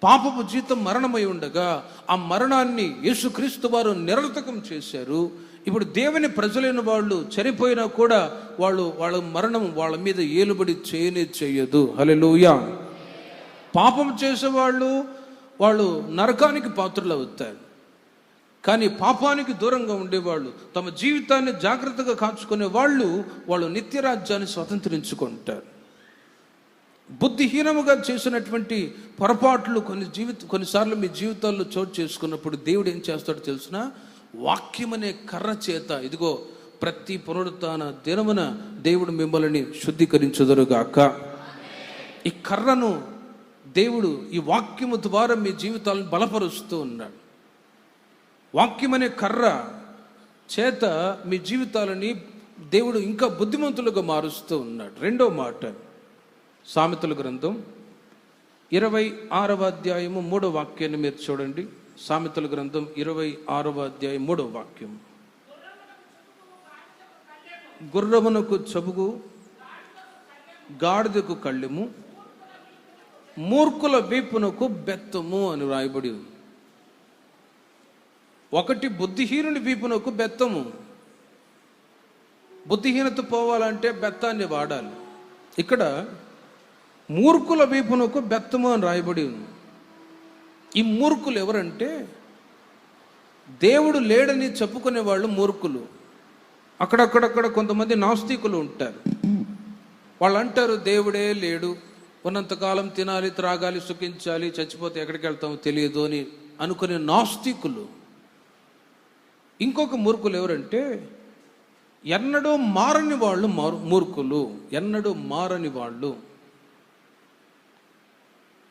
పాపపు జీతం మరణమై ఉండగా ఆ మరణాన్ని యేసుక్రీస్తు వారు నిరర్థకం చేశారు. ఇప్పుడు దేవుని ప్రజలైన వాళ్ళు చనిపోయినా కూడా వాళ్ళ మరణం వాళ్ళ మీద ఏలుబడి చేయదు. హల్లెలూయా. పాపం చేసేవాళ్ళు నరకానికి పాత్రలు అవుతారు. కానీ పాపానికి దూరంగా ఉండేవాళ్ళు, తమ జీవితాన్ని జాగ్రత్తగా కాచుకునే వాళ్ళు నిత్యరాజ్యాన్ని స్వతంత్రించుకుంటారు. బుద్ధిహీనముగా చేసినటువంటి పొరపాట్లు కొన్నిసార్లు మీ జీవితాల్లో చోటు చేసుకున్నప్పుడు దేవుడు ఏం చేస్తాడో తెలిసిన? వాక్యం అనే కర్ర చేత, ఇదిగో ప్రతి పునరుత్థాన దినమున దేవుడు మిమ్మల్ని శుద్ధీకరించుదురుగాక. ఈ కర్రను దేవుడు ఈ వాక్యము ద్వారా మీ జీవితాలను బలపరుస్తూ ఉన్నాడు. వాక్యం అనే కర్ర చేత మీ జీవితాలని దేవుడు ఇంకా బుద్ధిమంతులుగా మారుస్తూ ఉన్నాడు. 2వ మాట, సామెతల గ్రంథం 26వ అధ్యాయము 3వ వాక్యాన్ని మీరు చూడండి. సామెతల గ్రంథం 26వ అధ్యాయం 3వ వాక్యం. గుర్రమునకు చబుగు, గాడిదకు కళ్ళెము, మూర్ఖుల వీపునకు బెత్తము అని రాయబడి ఉంది. ఒకటి, బుద్ధిహీనుని వీపునకు బెత్తము. బుద్ధిహీనత పోవాలంటే బెత్తాన్ని వాడాలి. ఇక్కడ మూర్ఖుల వీపునకు బెత్తము అని రాయబడి ఉంది. ఈ మూర్ఖులు ఎవరంటే, దేవుడు లేడని చెప్పుకునే వాళ్ళు మూర్ఖులు. అక్కడక్కడక్కడ కొంతమంది నాస్తికులు ఉంటారు. వాళ్ళు అంటారు దేవుడే లేడు, ఉన్నంతకాలం తినాలి, త్రాగాలి, సుఖించాలి, చచ్చిపోతే ఎక్కడికి వెళ్తామో తెలియదు అని అనుకునే నాస్తికులు. ఇంకొక మూర్ఖులు ఎవరంటే, ఎన్నడూ మారని వాళ్ళు మూర్ఖులు. ఎన్నడూ మారని వాళ్ళు.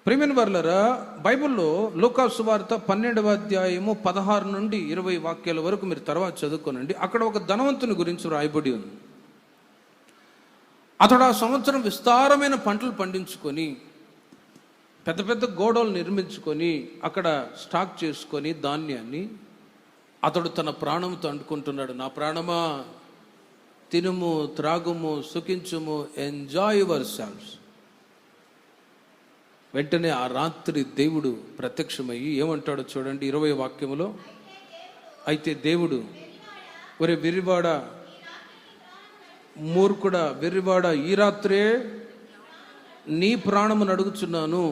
ప్రియమైన వారలారా, బైబిల్లో లూకా సువార్త 12వ అధ్యాయము 16 నుండి 20 వాక్యాల వరకు మీరు తర్వాత చదువుకోనండి. అక్కడ ఒక ధనవంతుని గురించి రాయబడి ఉంది. అతడు ఆ సంవత్సరం విస్తారమైన పంటలు పండించుకొని, పెద్ద పెద్ద గోడలు నిర్మించుకొని, అక్కడ స్టాక్ చేసుకొని ధాన్యాన్ని అతడు తన ప్రాణంతో అంటుకుంటున్నాడు. నా ప్రాణమా, తినుము, త్రాగుము, సుఖించుము, ఎంజాయ్ యువర్ సెల్వ్స్. వెంటనే ఆ రాత్రి దేవుడు ప్రత్యక్షమయ్యి ఏమంటాడో చూడండి 20వ వాక్యములో. అయితే దేవుడు, ఒరే వెర్రివాడా, మూర్ఖుడా, వెర్రివాడా, ఈ రాత్రే నీ ప్రాణమును అడుగుచున్నాను,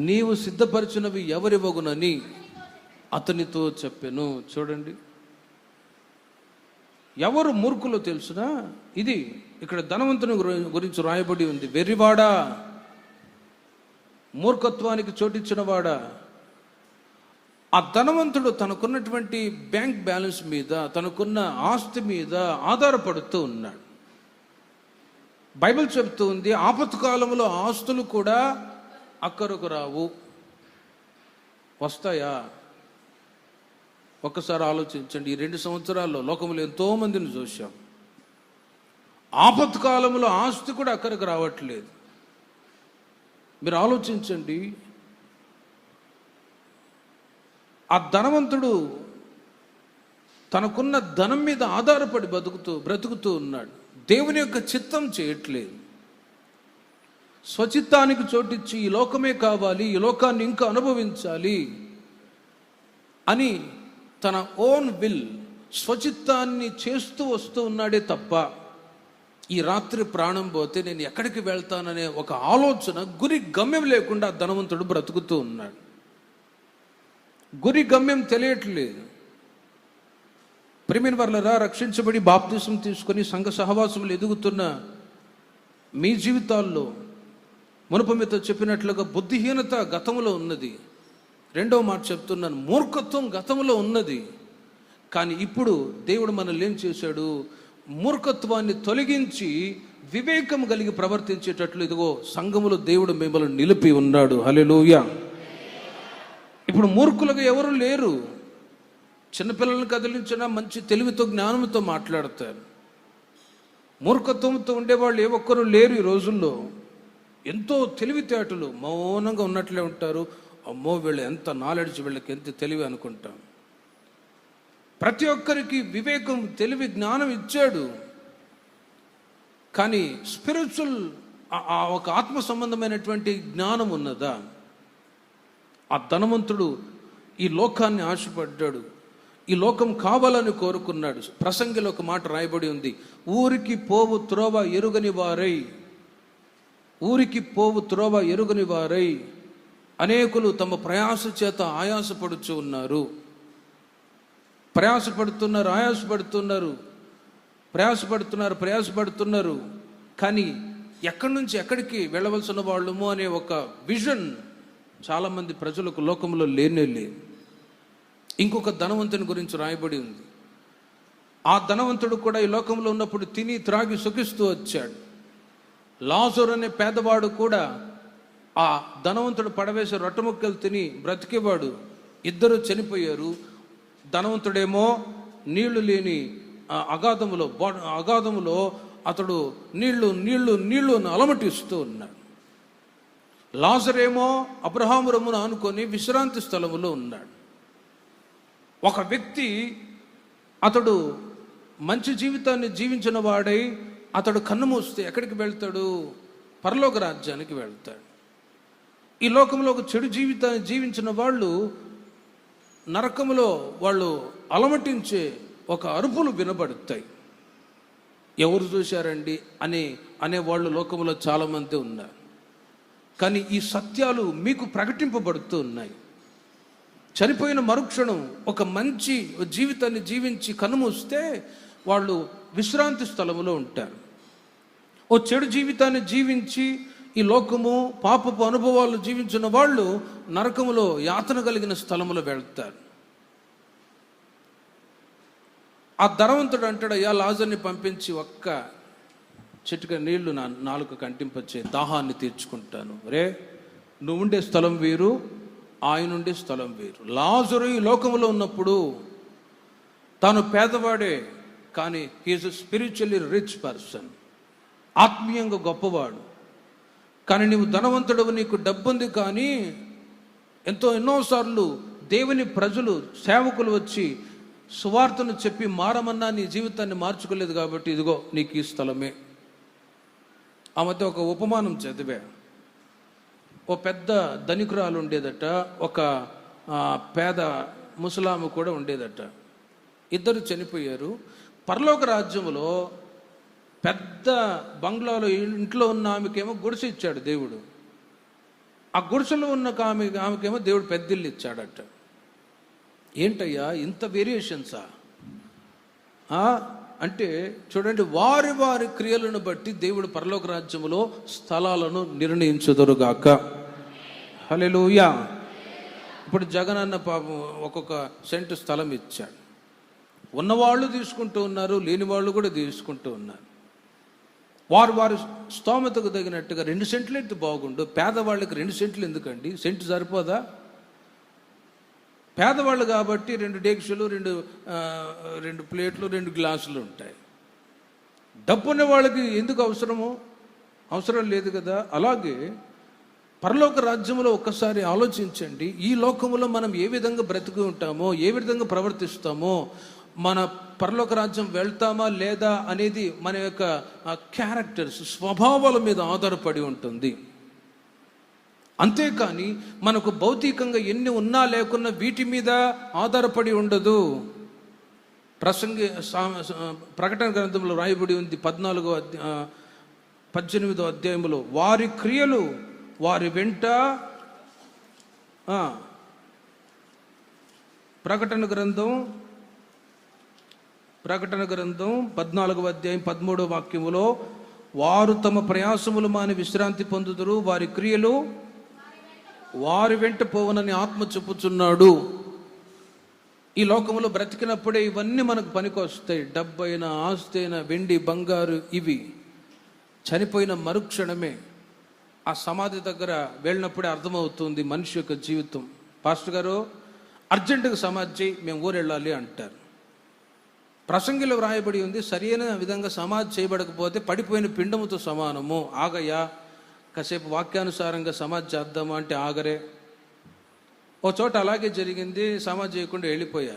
నీవు సిద్ధపరిచినవి ఎవరివ్వగునని అతనితో చెప్పెను. చూడండి, ఎవరు మూర్ఖులో తెలుసునా? ఇది ఇక్కడ ధనవంతుని గురించి రాయబడి ఉంది. వెర్రివాడా, మూర్ఖత్వానికి చోటిచ్చిన వాడా. ఆ ధనవంతుడు తనకున్నటువంటి బ్యాంక్ బ్యాలెన్స్ మీద, తనకున్న ఆస్తి మీద ఆధారపడుతూ ఉన్నాడు. బైబిల్ చెబుతూ ఉంది, ఆపత్కాలంలో ఆస్తులు కూడా అక్కరకు రావు. వస్తాయా? ఒక్కసారి ఆలోచించండి. ఈ 2 సంవత్సరాల్లో లోకంలో ఎంతో మందిని చూశాం. ఆపత్కాలంలో ఆస్తి కూడా అక్కడికి రావట్లేదు. మీరు ఆలోచించండి. ఆ ధనవంతుడు తనకున్న ధనం మీద ఆధారపడి బ్రతుకుతూ ఉన్నాడు. దేవుని యొక్క చిత్తం చేయట్లేదు. స్వచిత్తానికి చోటిచ్చి ఈ లోకమే కావాలి, ఈ లోకాన్ని ఇంకా అనుభవించాలి అని తన ఓన్ విల్, స్వచిత్తాన్ని చేస్తూ వస్తూ ఉన్నాడే తప్ప, ఈ రాత్రి ప్రాణం పోతే నేను ఎక్కడికి వెళ్తాననే ఒక ఆలోచన, గురి గమ్యం లేకుండా ధనవంతుడు బ్రతుకుతూ ఉన్నాడు. గురి గమ్యం తెలియట్లేదు. ప్రియమైన వారలారా, రక్షించబడి బాప్తిసం తీసుకొని సంఘ సహవాసములు ఎదుగుతున్న మీ జీవితాల్లో మునుపు మీతో చెప్పినట్లుగా బుద్ధిహీనత గతంలో ఉన్నది. 2వ మాట చెప్తున్నాను, మూర్ఖత్వం గతంలో ఉన్నది. కానీ ఇప్పుడు దేవుడు మనల్ని ఏం చేశాడు? మూర్ఖత్వాన్ని తొలగించి వివేకం కలిగి ప్రవర్తించేటట్లు ఇదిగో సంఘములో దేవుడు మిమ్మల్ని నిలిపి ఉన్నాడు. హల్లెలూయా. ఇప్పుడు మూర్ఖులుగా ఎవరు లేరు. చిన్నపిల్లలను కదిలించినా మంచి తెలివితో, జ్ఞానంతో మాట్లాడతారు. మూర్ఖత్వంతో ఉండేవాళ్ళు ఏ ఒక్కరు లేరు ఈ రోజుల్లో. ఎంతో తెలివితేటలు, మౌనంగా ఉన్నట్లే ఉంటారు. అమ్మో, వీళ్ళు ఎంత నాలెడ్జ్, వీళ్ళకి ఎంత తెలివి అనుకుంటాం. ప్రతి ఒక్కరికి వివేకం, తెలివి, జ్ఞానం ఇచ్చాడు. కానీ స్పిరిచువల్, ఒక ఆత్మ సంబంధమైనటువంటి జ్ఞానం ఉన్నదా? ఆ ధనవంతుడు ఈ లోకాన్ని ఆశపడ్డాడు, ఈ లోకం కావాలని కోరుకున్నాడు. ప్రసంగిలో ఒక మాట రాయబడి ఉంది, ఊరికి పోవు త్రోవ ఎరుగని వారై, ఊరికి పోవు త్రోవ ఎరుగని వారై అనేకులు తమ ప్రయాస చేత ఆయాసపడుచు ఉన్నారు. ప్రయాసపడుతున్నారు. కానీ ఎక్కడి నుంచి ఎక్కడికి వెళ్ళవలసిన వాళ్ళము అనే ఒక విజన్ చాలామంది ప్రజలకు లోకంలో లేనే లేదు. ఇంకొక ధనవంతుని గురించి రాయబడి ఉంది. ఆ ధనవంతుడు కూడా ఈ లోకంలో ఉన్నప్పుడు తిని త్రాగి సుఖిస్తూ వచ్చాడు. లాజరు అనే పేదవాడు కూడా ఆ ధనవంతుడు పడవేసే రొట్టె ముక్కలు తిని బ్రతికేవాడు. ఇద్దరు చనిపోయారు. ధనవంతుడేమో నీళ్లు లేని అగాధములో అతడు నీళ్లు అలమటిస్తూ ఉన్నాడు. లాజరేమో అబ్రహాము రొమ్మును ఆనుకొని విశ్రాంతి స్థలములో ఉన్నాడు. ఒక వ్యక్తి, అతడు మంచి జీవితాన్ని జీవించిన వాడై అతడు కన్ను మూస్తే ఎక్కడికి వెళ్తాడు? పరలోక రాజ్యానికి వెళ్తాడు. ఈ లోకంలో ఒక చెడు జీవితాన్ని జీవించిన వాళ్ళు నరకములో వాళ్ళు అలమటించే ఒక అరుపులు వినబడతాయి. ఎవరు చూశారండి అనే వాళ్ళు లోకంలో చాలామంది ఉన్నారు. కానీ ఈ సత్యాలు మీకు ప్రకటింపబడుతూ ఉన్నాయి. చనిపోయిన మరుక్షణం ఒక మంచి జీవితాన్ని జీవించి కనుమూస్తే వాళ్ళు విశ్రాంతి స్థలములో ఉంటారు. ఓ చెడు జీవితాన్ని జీవించి ఈ లోకము పాపపు అనుభవాలు జీవించిన వాళ్ళు నరకములో యాతన కలిగిన స్థలములో వెళ్తారు. ఆ ధనవంతుడు అంటాడు, అయ్యా లాజర్ని పంపించి ఒక్క చిటిక నీళ్లు నా నాలుక కంటింపచ్చే, దాహాన్ని తీర్చుకుంటాను. రే, నువ్వు ఉండే స్థలం వేరు, ఆయన ఉండే స్థలం వేరు. లాజరు ఈ లోకంలో ఉన్నప్పుడు తాను పేదవాడే, కానీ హీఈస్ స్పిరిచువల్లీ రిచ్ పర్సన్, ఆత్మీయంగా గొప్పవాడు. కానీ నీవు ధనవంతుడు, నీకు డబ్బుంది, కానీ ఎన్నోసార్లు దేవుని ప్రజలు సేవకులు వచ్చి సువార్తను చెప్పి మారమన్నా నీ జీవితాన్ని మార్చుకోలేదు. కాబట్టి ఇదిగో నీకు ఈ స్థలమే. ఆ మధ్య ఒక ఉపమానం చదివా. ఓ పెద్ద ధనికురాలు ఉండేదట, ఒక పేద ముసలాము కూడా ఉండేదట. ఇద్దరు చనిపోయారు. పరలోక రాజ్యంలో పెద్ద బంగ్లాలో ఇంట్లో ఉన్న ఆమెకేమో గుడిసె ఇచ్చాడు దేవుడు. ఆ గుడిసెలో ఉన్న ఆమెకేమో దేవుడు పెద్దిల్లు ఇచ్చాడట. ఏంటయ్యా ఇంత వేరియేషన్సా అంటే చూడండి, వారి వారి క్రియలను బట్టి దేవుడు పరలోక రాజ్యములో స్థలాలను నిర్ణయించుదురుగాక. హల్లెలూయా. ఇప్పుడు జగనన్న పాపం ఒక్కొక్క సెంటు స్థలం ఇచ్చాడు. ఉన్నవాళ్ళు తీసుకుంటూ ఉన్నారు, లేని వాళ్ళు కూడా తీసుకుంటూ ఉన్నారు. వారు వారి స్తోమతకు తగినట్టుగా 2 సెంట్లు అయితే బాగుండు. పేదవాళ్ళకి 2 సెంట్లు ఎందుకండి? సెంటు సరిపోదా? పేదవాళ్ళు కాబట్టి 2 డేక్షలు, 2 ప్లేట్లు, 2 గ్లాసులు ఉంటాయి. డబ్బున్న వాళ్ళకి ఎందుకు అవసరం లేదు కదా. అలాగే పరలోక రాజ్యంలో ఒక్కసారి ఆలోచించండి. ఈ లోకంలో మనం ఏ విధంగా బ్రతికి ఉంటామో, ఏ విధంగా ప్రవర్తిస్తామో, మన పరలోక రాజ్యం వెళ్తామా లేదా అనేది మన యొక్క క్యారెక్టర్స్, స్వభావాల మీద ఆధారపడి ఉంటుంది. అంతేకాని మనకు భౌతికంగా ఎన్ని ఉన్నా లేకున్నా వీటి మీద ఆధారపడి ఉండదు. ప్రకటన గ్రంథంలో రాయబడి ఉంది 18వ అధ్యాయంలో, వారి క్రియలు వారి వెంట. ప్రకటన గ్రంథం 14వ అధ్యాయం 13వ వాక్యములో, వారు తమ ప్రయాసములు మాని విశ్రాంతి పొందుదురు, వారి క్రియలు వారి వెంట పోవనని ఆత్మ చెప్పుచున్నాడు. ఈ లోకంలో బ్రతికినప్పుడే ఇవన్నీ మనకు పనికొస్తాయి. డబ్బైనా, ఆస్తి అయినా, వెండి, బంగారు, ఇవి చనిపోయిన మరుక్షణమే ఆ సమాధి దగ్గర వెళ్ళినప్పుడే అర్థమవుతుంది మనిషి యొక్క జీవితం. పాస్టర్ గారు అర్జెంటుగా సమాధి చేయి, మేము ఊరెళ్ళాలి అంటారు. ప్రసంగిలో వ్రాయబడి ఉంది, సరైన విధంగా సమాధి చేయబడకపోతే పడిపోయిన పిండముతో సమానము. ఆగయ్యా, కాసేపు వాక్యానుసారంగా సమాధి చేద్దామా అంటే ఆగరే. ఓ చోట అలాగే జరిగింది, సమాధి చేయకుండా వెళ్ళిపోయా.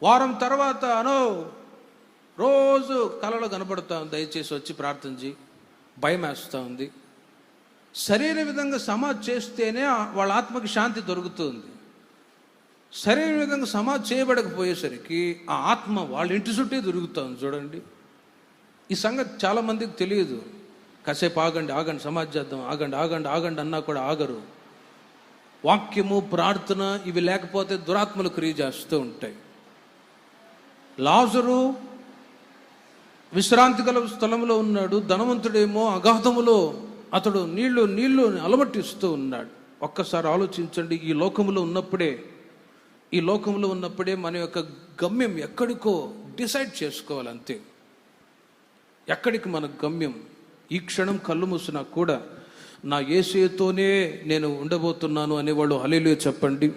వారం తర్వాత రోజు కలలో కనపడుతూ ఉంది, దయచేసి వచ్చి ప్రార్థన చేయి, భయం వేస్తూ ఉంది. సరైన విధంగా సమాధి చేస్తేనే వాళ్ళ ఆత్మకి శాంతి దొరుకుతుంది. సరైన విధంగా సమాధి చేయబడకపోయేసరికి ఆ ఆత్మ వాళ్ళ ఇంటి చుట్టే దొరుకుతుంది. చూడండి, ఈ సంగతి చాలామందికి తెలియదు. కాసేపు ఆగండి సమాధి చేద్దాం, ఆగండి అన్నా కూడా ఆగరు. వాక్యము, ప్రార్థన ఇవి లేకపోతే దురాత్మలు క్రియ చేస్తూ ఉంటాయి. లాజరు విశ్రాంతి గల స్థలంలో ఉన్నాడు, ధనవంతుడేమో అగాధములో అతడు నీళ్లు అలమటిస్తూ ఉన్నాడు. ఒక్కసారి ఆలోచించండి, ఈ లోకంలో ఉన్నప్పుడే మన యొక్క గమ్యం ఎక్కడికో డిసైడ్ చేసుకోవాలంతే. ఎక్కడికి మన గమ్యం? ఈ క్షణం కళ్ళు మూసినా కూడా నా యేసుతోనే నేను ఉండబోతున్నాను అనేవాళ్ళు హల్లెలూయా చెప్పండి.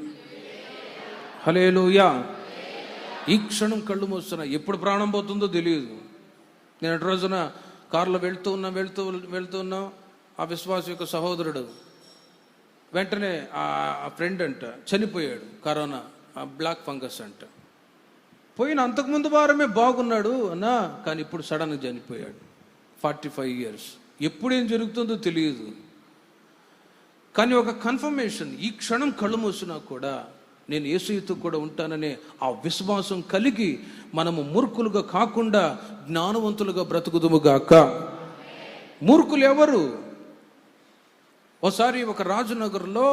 హల్లెలూయా. ఈ క్షణం కళ్ళు మూస్తున్నా, ఎప్పుడు ప్రాణం పోతుందో తెలియదు. నేను రోజున కారులో వెళ్తూ ఉన్నా ఆ విశ్వాస యొక్క సహోదరుడు వెంటనే ఆ ఫ్రెండ్ అంట చనిపోయాడు. కరోనా, బ్లాక్ ఫంగస్ అంట. పోయిన అంతకుముందు వారమే బాగున్నాడు అన్నా, కానీ ఇప్పుడు సడన్గా చనిపోయాడు. 45 years. ఎప్పుడేం జరుగుతుందో తెలియదు. కానీ ఒక కన్ఫర్మేషన్, ఈ క్షణం కళ్ళు మూసినా కూడా నేను యేసుతో కూడా ఉంటాననే ఆ విశ్వాసం కలిగి మనము మూర్ఖులుగా కాకుండా జ్ఞానవంతులుగా బ్రతుకుదుముగాక. మూర్ఖులు ఎవరు? ఒకసారి ఒక రాజునగర్లో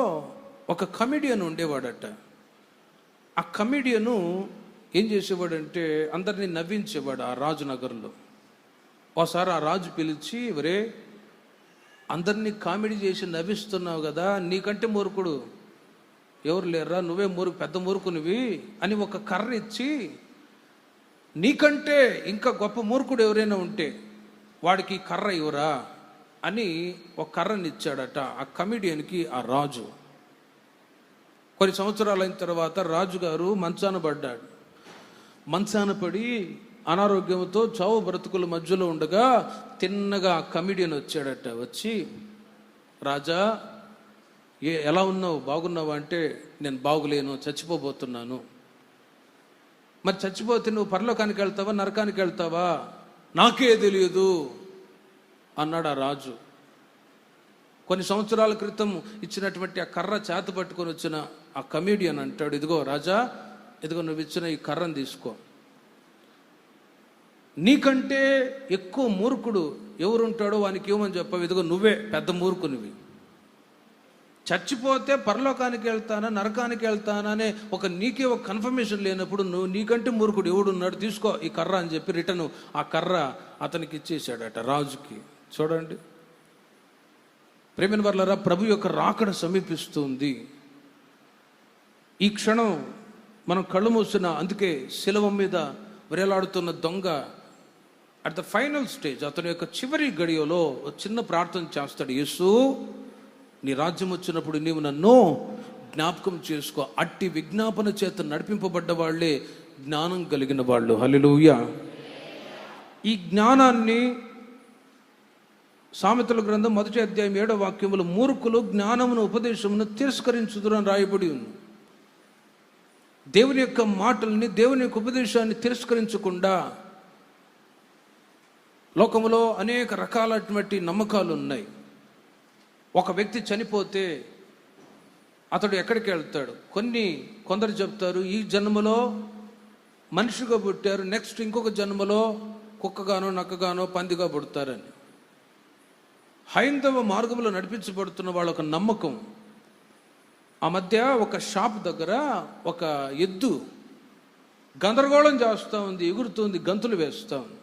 ఒక కమిడియన్ ఉండేవాడట. ఆ కమిడియను ఏం చేసేవాడంటే అందరినీ నవ్వించేవాడు ఆ రాజునగర్లో. ఒకసారి ఆ రాజు పిలిచి, ఒరే, అందరినీ కామెడీ చేసి నవ్విస్తున్నావు కదా, నీకంటే మూర్ఖుడు ఎవరు లేరా, నువ్వే పెద్ద మూర్ఖునివి అని ఒక కర్ర ఇచ్చి, నీకంటే ఇంకా గొప్ప మూర్ఖుడు ఎవరైనా ఉంటే వాడికి కర్ర ఇవ్వరా అని ఒక కర్రని ఇచ్చాడట ఆ కమిడియన్కి ఆ రాజు. కొన్ని సంవత్సరాలు అయిన తర్వాత రాజుగారు మంచాన పడ్డాడు. మంచాన పడి అనారోగ్యంతో చావు బ్రతుకుల మధ్యలో ఉండగా తిన్నగా ఆ కమిడియన్ వచ్చాడట. వచ్చి, రాజా ఎలా ఉన్నావు, బాగున్నావా అంటే, నేను బాగులేను, చచ్చిపోబోతున్నాను. మరి చచ్చిపోతే నువ్వు పరలోకానికి వెళ్తావా నరకానికి వెళ్తావా, నాకే తెలియదు అన్నాడు ఆ రాజు. కొన్ని సంవత్సరాల క్రితం ఇచ్చినటువంటి ఆ కర్ర చేత పట్టుకొని వచ్చిన ఆ కమీడియన్ అంటాడు, ఇదిగో రాజా, ఇదిగో నువ్వు ఇచ్చిన ఈ కర్రను తీసుకో. నీకంటే ఎక్కువ మూర్ఖుడు ఎవరుంటాడో వానికి ఇవ్వమని చెప్పావు, ఇదిగో నువ్వే పెద్ద మూర్ఖునివి. చచ్చిపోతే పరలోకానికి వెళ్తానా నరకానికి వెళ్తానా అనే నీకే ఒక కన్ఫర్మేషన్ లేనప్పుడు నీకంటే మూర్ఖుడు ఎవడున్నాడు, తీసుకో ఈ కర్ర అని చెప్పి రిటర్న్ ఆ కర్ర అతనికి ఇచ్చేసాడట రాజుకి. చూడండి ప్రేమైన వర్లారా, ప్రభు యొక్క రాకడ సమీపిస్తుంది. ఈ క్షణం మనం కళ్ళు మూసిన, అందుకే శిలువ మీద వేలాడుతున్న దొంగ అట్ ద ఫైనల్ స్టేజ్, అతని యొక్క చివరి గడియలో చిన్న ప్రార్థన చేస్తాడు, యేసు నీ రాజ్యం వచ్చినప్పుడు నీవు నన్ను జ్ఞాపకం చేసుకో. అట్టి విజ్ఞాపన చేత నడిపింపబడ్డ వాళ్ళే జ్ఞానం కలిగిన వాళ్ళు. హల్లెలూయా. ఈ జ్ఞానాన్ని సామెతల గ్రంథం 1వ అధ్యాయం 7వ వాక్యములో, మూర్ఖులు జ్ఞానమును ఉపదేశమును తిరస్కరించుదురు అని రాయబడి ఉంది. దేవుని యొక్క మాటల్ని, దేవుని యొక్క ఉపదేశాన్ని తిరస్కరించకుండా లోకములో అనేక రకాలైనటువంటి నమ్మకాలు ఉన్నాయి. ఒక వ్యక్తి చనిపోతే అతడు ఎక్కడికి వెళ్తాడు? కొందరు చెప్తారు ఈ జన్మలో మనిషిగా పుట్టారు, నెక్స్ట్ ఇంకొక జన్మలో కుక్కగానో నక్కగానో పందిగా పుడతారని. హైందవ మార్గంలో నడిపించబడుతున్న వాళ్ళ ఒక నమ్మకం. ఆ మధ్య ఒక షాప్ దగ్గర ఒక ఎద్దు గందరగోళం చేస్తూ ఉంది, ఎగురుతుంది, గంతులు వేస్తూ ఉంది.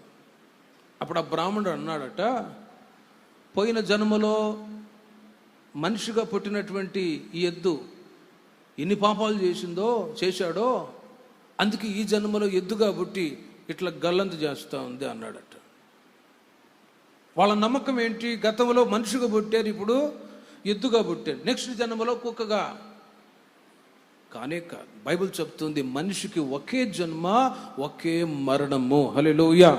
అప్పుడు ఆ బ్రాహ్మణుడు అన్నాడట, పోయిన జన్మలో మనిషిగా పుట్టినటువంటి ఈ ఎద్దు ఎన్ని పాపాలు చేశాడో అందుకే ఈ జన్మలో ఎద్దుగా పుట్టి ఇట్లా గల్లంతు చేస్తూ ఉంది అన్నాడట. వాళ్ళ నమ్మకం ఏంటి? గతంలో మనిషిగా పుట్టారు, ఇప్పుడు ఎద్దుగా పుట్టారు, నెక్స్ట్ జన్మలో కుక్కగా. కానే కాదు, బైబిల్ చెప్తుంది మనిషికి ఒకే జన్మ, ఒకే మరణము. Hallelujah.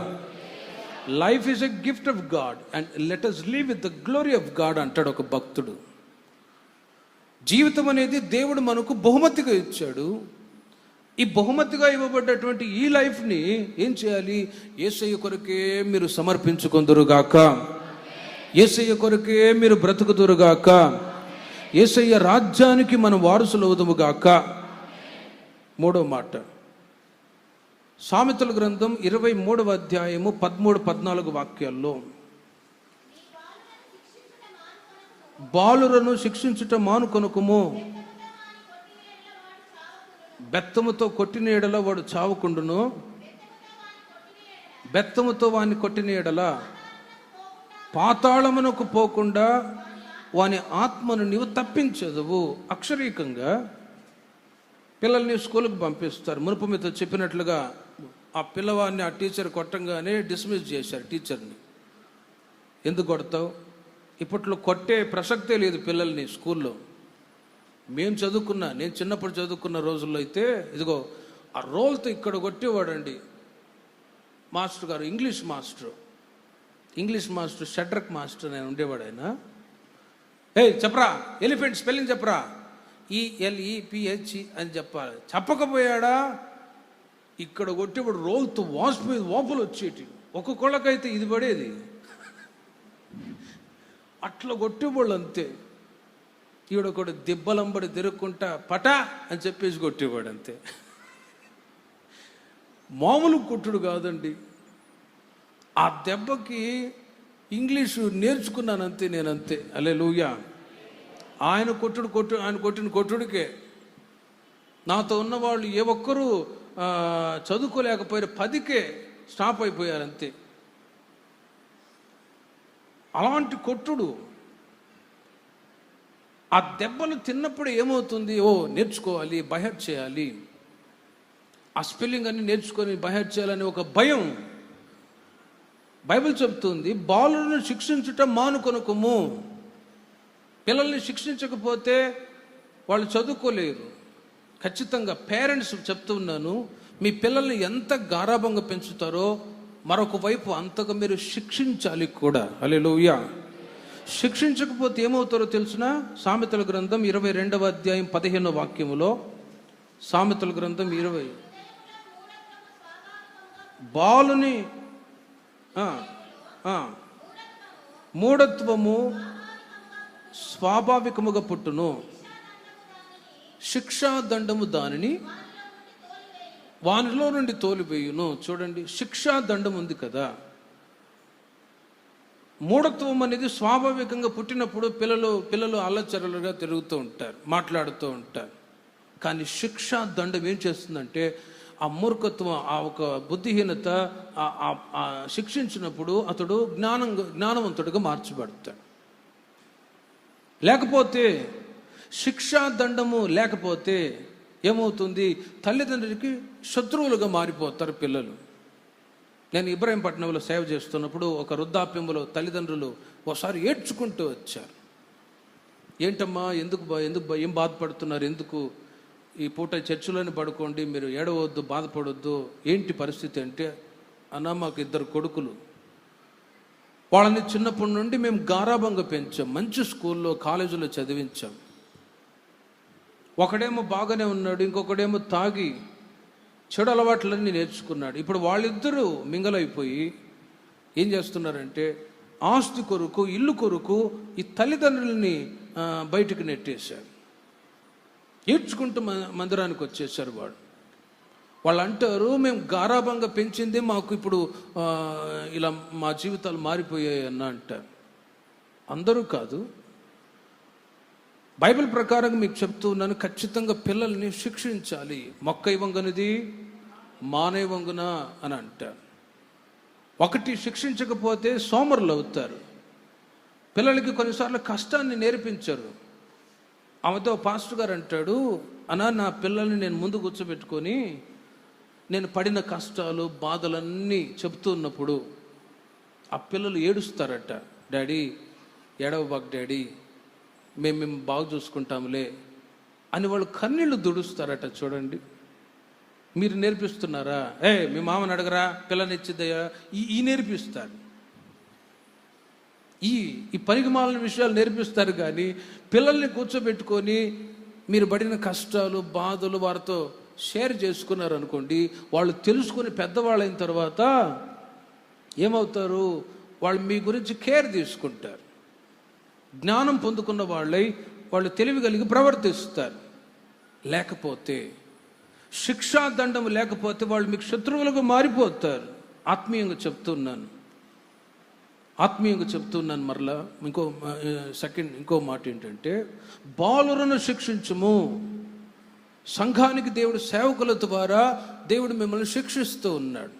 Life is a gift of God and let us live with the glory of God అంటాడు ఒక భక్తుడు. జీవితం అనేది దేవుడు మనకు బహుమతిగా ఇచ్చాడు. ఈ బహుమతిగా ఇవ్వబడ్డటువంటి ఈ లైఫ్ని ఏం చేయాలి? యేసయ్య కొరకే మీరు సమర్పించుకొందురుగాక, యేసయ్య కొరకే మీరు బ్రతుకుదురుగాక, యేసయ్య రాజ్యానికి మనం వారసులవుదుముగాక. 3వ మాట, సామెతల గ్రంథం 23వ అధ్యాయము 13-14 వాక్యాల్లో, బాలురను శిక్షించుట మానుకొనుకుము, బెత్తముతో కొట్టిన ఎడల వాడు చావకుండును, బెత్తముతో వాని కొట్టిన ఎడల పాతాళమునకు పోకుండా వాని ఆత్మను నీవు తప్పించదువు. అక్షరీకంగా పిల్లల్ని స్కూల్కి పంపిస్తారు. మునుపు మీతో చెప్పినట్లుగా ఆ పిల్లవాడిని ఆ టీచర్ కొట్టంగానే డిస్మిస్ చేశారు టీచర్ని. ఎందుకు కొడతావు? ఇప్పట్లో కొట్టే ప్రసక్తే లేదు పిల్లల్ని స్కూల్లో. నేను చిన్నప్పుడు చదువుకున్న రోజుల్లో అయితే ఇదిగో ఆ రోల్తో ఇక్కడ కొట్టేవాడండి మాస్టర్ గారు, ఇంగ్లీష్ మాస్టర్ షడ్రక్ మాస్టర్ నేను ఉండేవాడు. ఆయన చెప్పరా ఎలిఫెంట్ స్పెల్లింగ్ చెప్పరా, ELEPH అని చెప్పాలి. చెప్పకపోయాడా ఇక్కడ కొట్టేవాడు రోల్తో మీద వాపులు వచ్చేటి, ఒక్కొక్కళ్ళకైతే ఇది పడేది. అట్లా కొట్టేవాళ్ళు అంతే. ఈవిడొకడు దెబ్బలంబడి తిరుక్కుంటా పటా అని చెప్పేసి కొట్టేవాడు అంతే. మామూలు కొట్టుడు కాదండి. ఆ దెబ్బకి ఇంగ్లీషు నేర్చుకున్నానంతే నేనంతే. హల్లెలూయా. ఆయన కొట్టిన కొట్టుడికే నాతో ఉన్నవాళ్ళు ఏ ఒక్కరూ చదువుకోలేకపోయారు, 10కే స్టాప్ అయిపోయారు అంతే. అలాంటి కొట్టుడు. ఆ దెబ్బలు తిన్నప్పుడు ఏమవుతుంది? నేర్చుకోవాలి, బైహార్ట్ చేయాలి, ఆ స్పెల్లింగ్ అన్ని నేర్చుకొని బైహార్ట్ చేయాలని ఒక భయం. బైబిల్ చెప్తుంది, బాలులను శిక్షించుట మానుకొనకుము. పిల్లల్ని శిక్షించకపోతే వాళ్ళు చదువుకోలేరు. ఖచ్చితంగా పేరెంట్స్ చెప్తున్నాను, మీ పిల్లల్ని ఎంత గారాబంగా పెంచుతారో మరొక వైపు అంతగా మీరు శిక్షించాలి కూడా. హల్లెలూయా. శిక్షించకపోతే ఏమవుతారో తెలుసునా? సామెతల గ్రంథం 22వ అధ్యాయం 15వ వాక్యములో, సామెతల గ్రంథం 20, బాలుని మూఢత్వము స్వాభావికముగా పుట్టును, శిక్షాదండము దానిని వానిలో నుండి తోలివేయును. చూడండి, శిక్షాదండం ఉంది కదా. మూఢత్వం అనేది స్వాభావికంగా పుట్టినప్పుడు పిల్లలు అల్లచరలుగా తిరుగుతూ ఉంటారు, మాట్లాడుతూ ఉంటారు. కానీ శిక్షాదండం ఏం చేస్తుందంటే ఆ మూర్ఖత్వం, ఆ ఒక బుద్ధిహీనత శిక్షించినప్పుడు అతడు జ్ఞానవంతుడిగా మార్చబడతాడు. లేకపోతే శిక్షాదండము లేకపోతే ఏమవుతుంది? తల్లిదండ్రులకి శత్రువులుగా మారిపోతారు పిల్లలు. నేను ఇబ్రాహీంపట్నంలో సేవ చేస్తున్నప్పుడు ఒక వృద్ధాప్యంలో తల్లిదండ్రులు ఒకసారి ఏడ్చుకుంటూ వచ్చారు. ఏంటమ్మా, ఎందుకు ఏం బాధపడుతున్నారు, ఎందుకు ఈ పూట చర్చిలోనే పడుకోండి, మీరు ఏడవద్దు, బాధపడొద్దు, ఏంటి పరిస్థితి అంటే, అన్న మాకు 2 కొడుకులు, వాళ్ళని చిన్నప్పటి నుండి మేము గారాబంగా పెంచాం, మంచి స్కూల్లో కాలేజీలో చదివించాం. ఒకడేమో బాగానే ఉన్నాడు, ఇంకొకడేమో తాగి చెడు అలవాట్లన్నీ నేర్చుకున్నాడు. ఇప్పుడు వాళ్ళిద్దరూ మింగలైపోయి ఏం చేస్తున్నారంటే ఆస్తి కొరకు, ఇల్లు కొరకు ఈ తల్లిదండ్రులని బయటకు నెట్టేశారు. ఏడ్చుకుంటూ మందిరానికి వచ్చేసారు. వాళ్ళు అంటారు, మేము గారాబంగా పెంచింది మాకు ఇప్పుడు ఇలా మా జీవితాలు మారిపోయాయి అన్న అంటారు. అందరూ కాదు, బైబిల్ ప్రకారం మీకు చెప్తూ ఉన్నాను, ఖచ్చితంగా పిల్లల్ని శిక్షించాలి. మొక్కై వంగనిది మానై వంగున అని అంటారు. ఒకటి, శిక్షించకపోతే సోమరులు అవుతారు. పిల్లలకి కొన్నిసార్లు కష్టాన్ని నేర్పించరు. ఆమెతో పాస్టర్ గారు అంటాడు, నా పిల్లల్ని నేను ముందు కూర్చోబెట్టుకొని నేను పడిన కష్టాలు బాధలన్నీ చెప్తూ ఉన్నప్పుడు ఆ పిల్లలు ఏడుస్తారట. డాడీ ఏడవబాక్ డాడీ, మేము బాగా చూసుకుంటాంలే అని వాళ్ళు కన్నీళ్ళు దుడుస్తారట. చూడండి, మీరు నేర్పిస్తున్నారా? మీ మామని అడగరా, పిల్లని ఇచ్చిద్దయ్యా, ఈ నేర్పిస్తారు. ఈ పనికిమాలిన విషయాలు నేర్పిస్తారు. కానీ పిల్లల్ని కూర్చోబెట్టుకొని మీరు పడిన కష్టాలు బాధలు వారితో షేర్ చేసుకున్నారు అనుకోండి, వాళ్ళు తెలుసుకొని పెద్దవాళ్ళైన తర్వాత ఏమవుతారు? వాళ్ళు మీ గురించి కేర్ తీసుకుంటారు. జ్ఞానం పొందుకున్న వాళ్ళు తెలివి కలిగి ప్రవర్తిస్తారు. లేకపోతే శిక్షాదండం లేకపోతే వాళ్ళు మీకు శత్రువులుగా మారిపోతారు. ఆత్మీయంగా చెప్తున్నాను మరలా. ఇంకో మాట ఏంటంటే, బాలులను శిక్షించుము. సంఘానికి దేవుడు సేవకుల ద్వారా దేవుడు మిమ్మల్ని శిక్షిస్తూ ఉన్నాడు.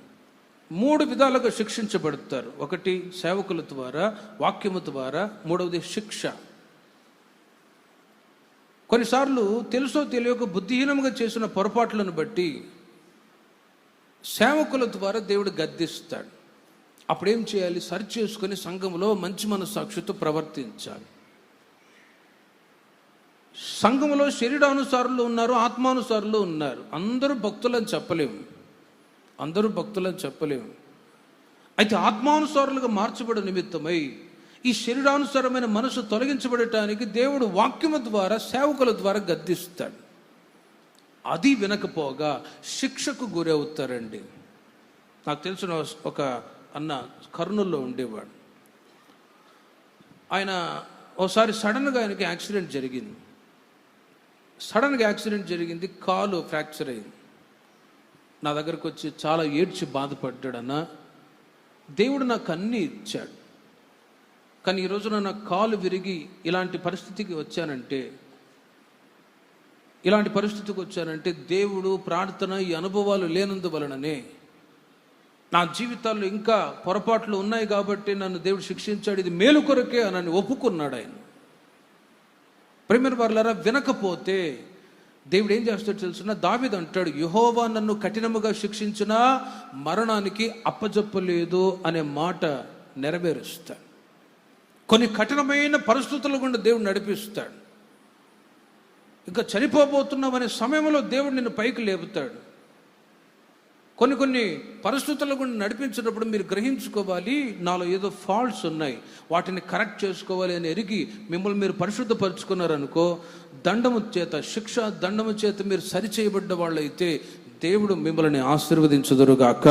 3 విధాలుగా శిక్షించబడతారు. ఒకటి సేవకుల ద్వారా, వాక్యము ద్వారా, 3వది శిక్ష. కొన్నిసార్లు తెలుసో తెలియక బుద్ధిహీనంగా చేసిన పొరపాట్లను బట్టి సేవకుల ద్వారా దేవుడు గద్దిస్తాడు. అప్పుడేం చేయాలి? సరి చేసుకొని సంఘంలో మంచి మనస్సాక్షితో ప్రవర్తించాలి. సంఘంలో శరీరానుసారులు ఉన్నారు, ఆత్మానుసారులు ఉన్నారు. అందరూ భక్తులని చెప్పలేము. అయితే ఆత్మానుసారులుగా మార్చబడే నిమిత్తమై ఈ శరీరానుసారమైన మనసు తొలగించబడటానికి దేవుడు వాక్యము ద్వారా, సేవకుల ద్వారా గద్దిస్తాడు. అది వినకపోగా శిక్షకు గురవుతారండి. నాకు తెలిసిన ఒక అన్న కర్నూలులో ఉండేవాడు. ఆయన ఓసారి సడన్గా ఆయనకి యాక్సిడెంట్ జరిగింది. కాలు ఫ్రాక్చర్ అయింది. నా దగ్గరకు వచ్చి చాలా ఏడ్చి బాధపడ్డాడన్న. దేవుడు నాకు అన్నీ ఇచ్చాడు, కానీ ఈ రోజున నా కాలు విరిగి ఇలాంటి పరిస్థితికి వచ్చానంటే దేవుడు, ప్రార్థన, ఈ అనుభవాలు లేనందువలననే, నా జీవితాల్లో ఇంకా పొరపాట్లు ఉన్నాయి కాబట్టి నన్ను దేవుడు శిక్షించాడు, ఇది మేలు కొరకే అని ఒప్పుకున్నాడు ఆయన. ప్రియమైన వారలారా, వినకపోతే దేవుడు ఏం చేస్తాడో తెలుసునా? దావీదు అంటాడు, యెహోవా నన్ను కఠినముగా శిక్షించినా మరణానికి అప్పజెప్పలేదు అనే మాట నెరవేరుస్తాడు. కొన్ని కఠినమైన పరిస్థితుల గుండా దేవుడు నడిపిస్తాడు. ఇంకా చనిపోబోతున్నామనే సమయంలో దేవుడు నిన్ను పైకి లేపుతాడు. కొన్ని పరిస్థితుల గుండా నడిపించినప్పుడు మీరు గ్రహించుకోవాలి, నాలో ఏదో ఫాల్ట్స్ ఉన్నాయి, వాటిని కరెక్ట్ చేసుకోవాలి అని ఎరిగి మిమ్మల్ని మీరు పరిశుద్ధపరుచుకున్నారనుకో, శిక్ష దండము చేత మీరు సరిచేయబడ్డ వాళ్ళు అయితే దేవుడు మిమ్మల్ని ఆశీర్వదించుదురుగాక.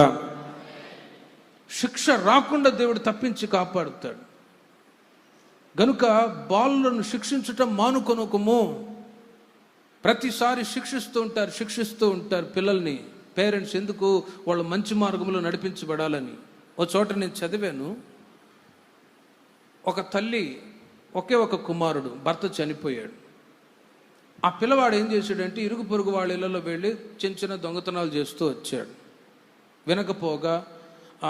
శిక్ష రాకుండా దేవుడు తప్పించి కాపాడుతాడు. గనుక బాలులను శిక్షించటం మానుకొనకము. ప్రతిసారి శిక్షిస్తూ ఉంటారు పిల్లల్ని పేరెంట్స్. ఎందుకు? వాళ్ళు మంచి మార్గంలో నడిపించబడాలని. ఓ చోట నేను చదివాను, ఒక తల్లి ఒక కుమారుడు, భర్త చనిపోయాడు. ఆ పిల్లవాడు ఏం చేశాడంటే ఇరుగు పొరుగు వాళ్ళ ఇళ్లలో వెళ్ళి చిన్న దొంగతనాలు చేస్తూ వచ్చాడు. వినకపోగా ఆ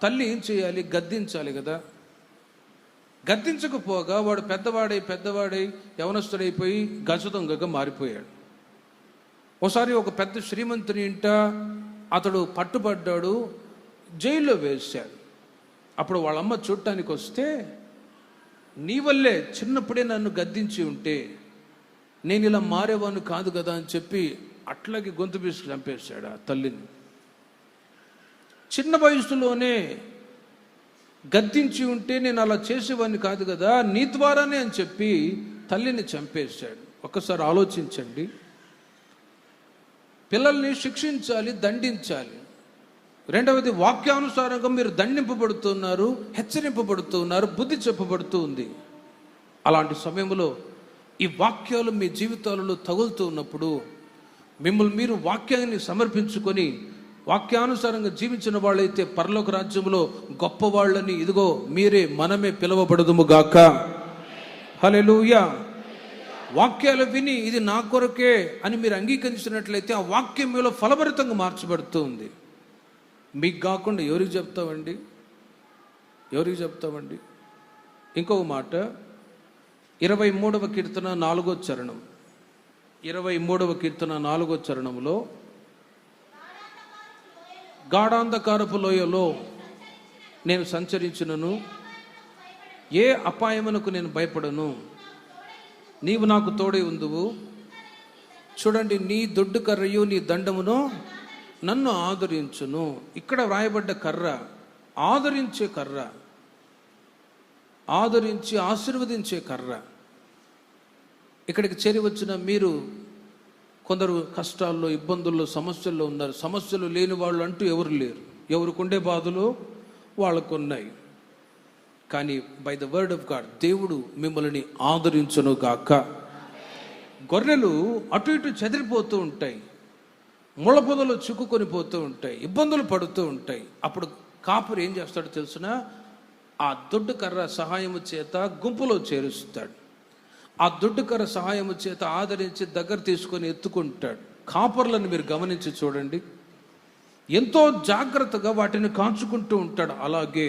తల్లి ఏం చేయాలి? గద్దించాలి కదా. గద్దించకపోగా వాడు పెద్దవాడై యవనస్తుడైపోయి గజ దొంగగా మారిపోయాడు. ఒకసారి ఒక పెద్ద శ్రీమంతుని ఇంట అతడు పట్టుబడ్డాడు, జైల్లో వేశాడు. అప్పుడు వాళ్ళమ్మ చూడటానికి వస్తే, నీ వల్లే చిన్నప్పుడే నన్ను గద్దించి ఉంటే నేను ఇలా మారేవాను కాదు కదా అని చెప్పి అట్లాగే గొంతు పీసుకు చంపేశాడు ఆ తల్లిని. చిన్న వయసులోనే గద్దించి ఉంటే నేను అలా చేసేవాడిని కాదు కదా, నీ ద్వారానే అని చెప్పి తల్లిని చంపేశాడు. ఒక్కసారి ఆలోచించండి. పిల్లల్ని శిక్షించాలి, దండించాలి. రెండవది, వాక్యానుసారంగా మీరు దండింపబడుతున్నారు, హెచ్చరింపబడుతున్నారు, బుద్ధి చెప్పబడుతూ ఉంది. అలాంటి సమయంలో ఈ వాక్యాలు మీ జీవితాలలో తగులుతూ ఉన్నప్పుడు మిమ్మల్ని మీరు వాక్యాన్ని సమర్పించుకొని వాక్యానుసారంగా జీవించిన వాళ్ళైతే పరలోక రాజ్యంలో గొప్పవాళ్ళని ఇదిగో మనమే పిలువబడదుము గాక. హల్లెలూయా. వాక్యాలు విని ఇది నా కొరకే అని మీరు అంగీకరించినట్లయితే ఆ వాక్యం మీలో ఫలభరితంగా మార్చబడుతూ ఉంది. మీకు కాకుండా ఎవరికి చెప్తామండి? ఇంకొక మాట, 23వ కీర్తన 4వ చరణం. 23వ కీర్తన 4వ చరణంలో, గాఢాంధకారపు లోయలో నేను సంచరించినను ఏ అపాయమునకు నేను భయపడను, నీవు నాకు తోడై ఉందువు. చూడండి, నీ దొడ్డు కర్రయు నీ దండమును నన్ను ఆదరించును. ఇక్కడ వ్రాయబడ్డ కర్ర ఆదరించే కర్ర, ఆదరించి ఆశీర్వదించే కర్ర. ఇక్కడికి చేరి వచ్చిన మీరు కొందరు కష్టాల్లో, ఇబ్బందుల్లో, సమస్యల్లో ఉన్నారు. సమస్యలు లేని వాళ్ళు అంటూ ఎవరు లేరు. ఎవరికుండే బాధలు వాళ్ళకు ఉన్నాయి. కానీ by the word of God దేవుడు మిమ్మల్ని ఆదరించును గాక. గొర్రెలు అటు ఇటు చెదిరిపోతూ ఉంటాయి, ముళ్ళ పొదలు చిక్కుకొని పోతూ ఉంటాయి, ఇబ్బందులు పడుతూ ఉంటాయి. అప్పుడు కాపురు ఏం చేస్తాడో తెలుసిన? ఆ దొడ్డు కర్ర సహాయము చేత గుంపులో చేరుస్తాడు. ఆ దొడ్డు కర్ర సహాయము చేత ఆదరించి దగ్గర తీసుకొని ఎత్తుకుంటాడు. కాపర్లను మీరు గమనించి చూడండి, ఎంతో జాగ్రత్తగా వాటిని కాచుకుంటూ ఉంటాడు. అలాగే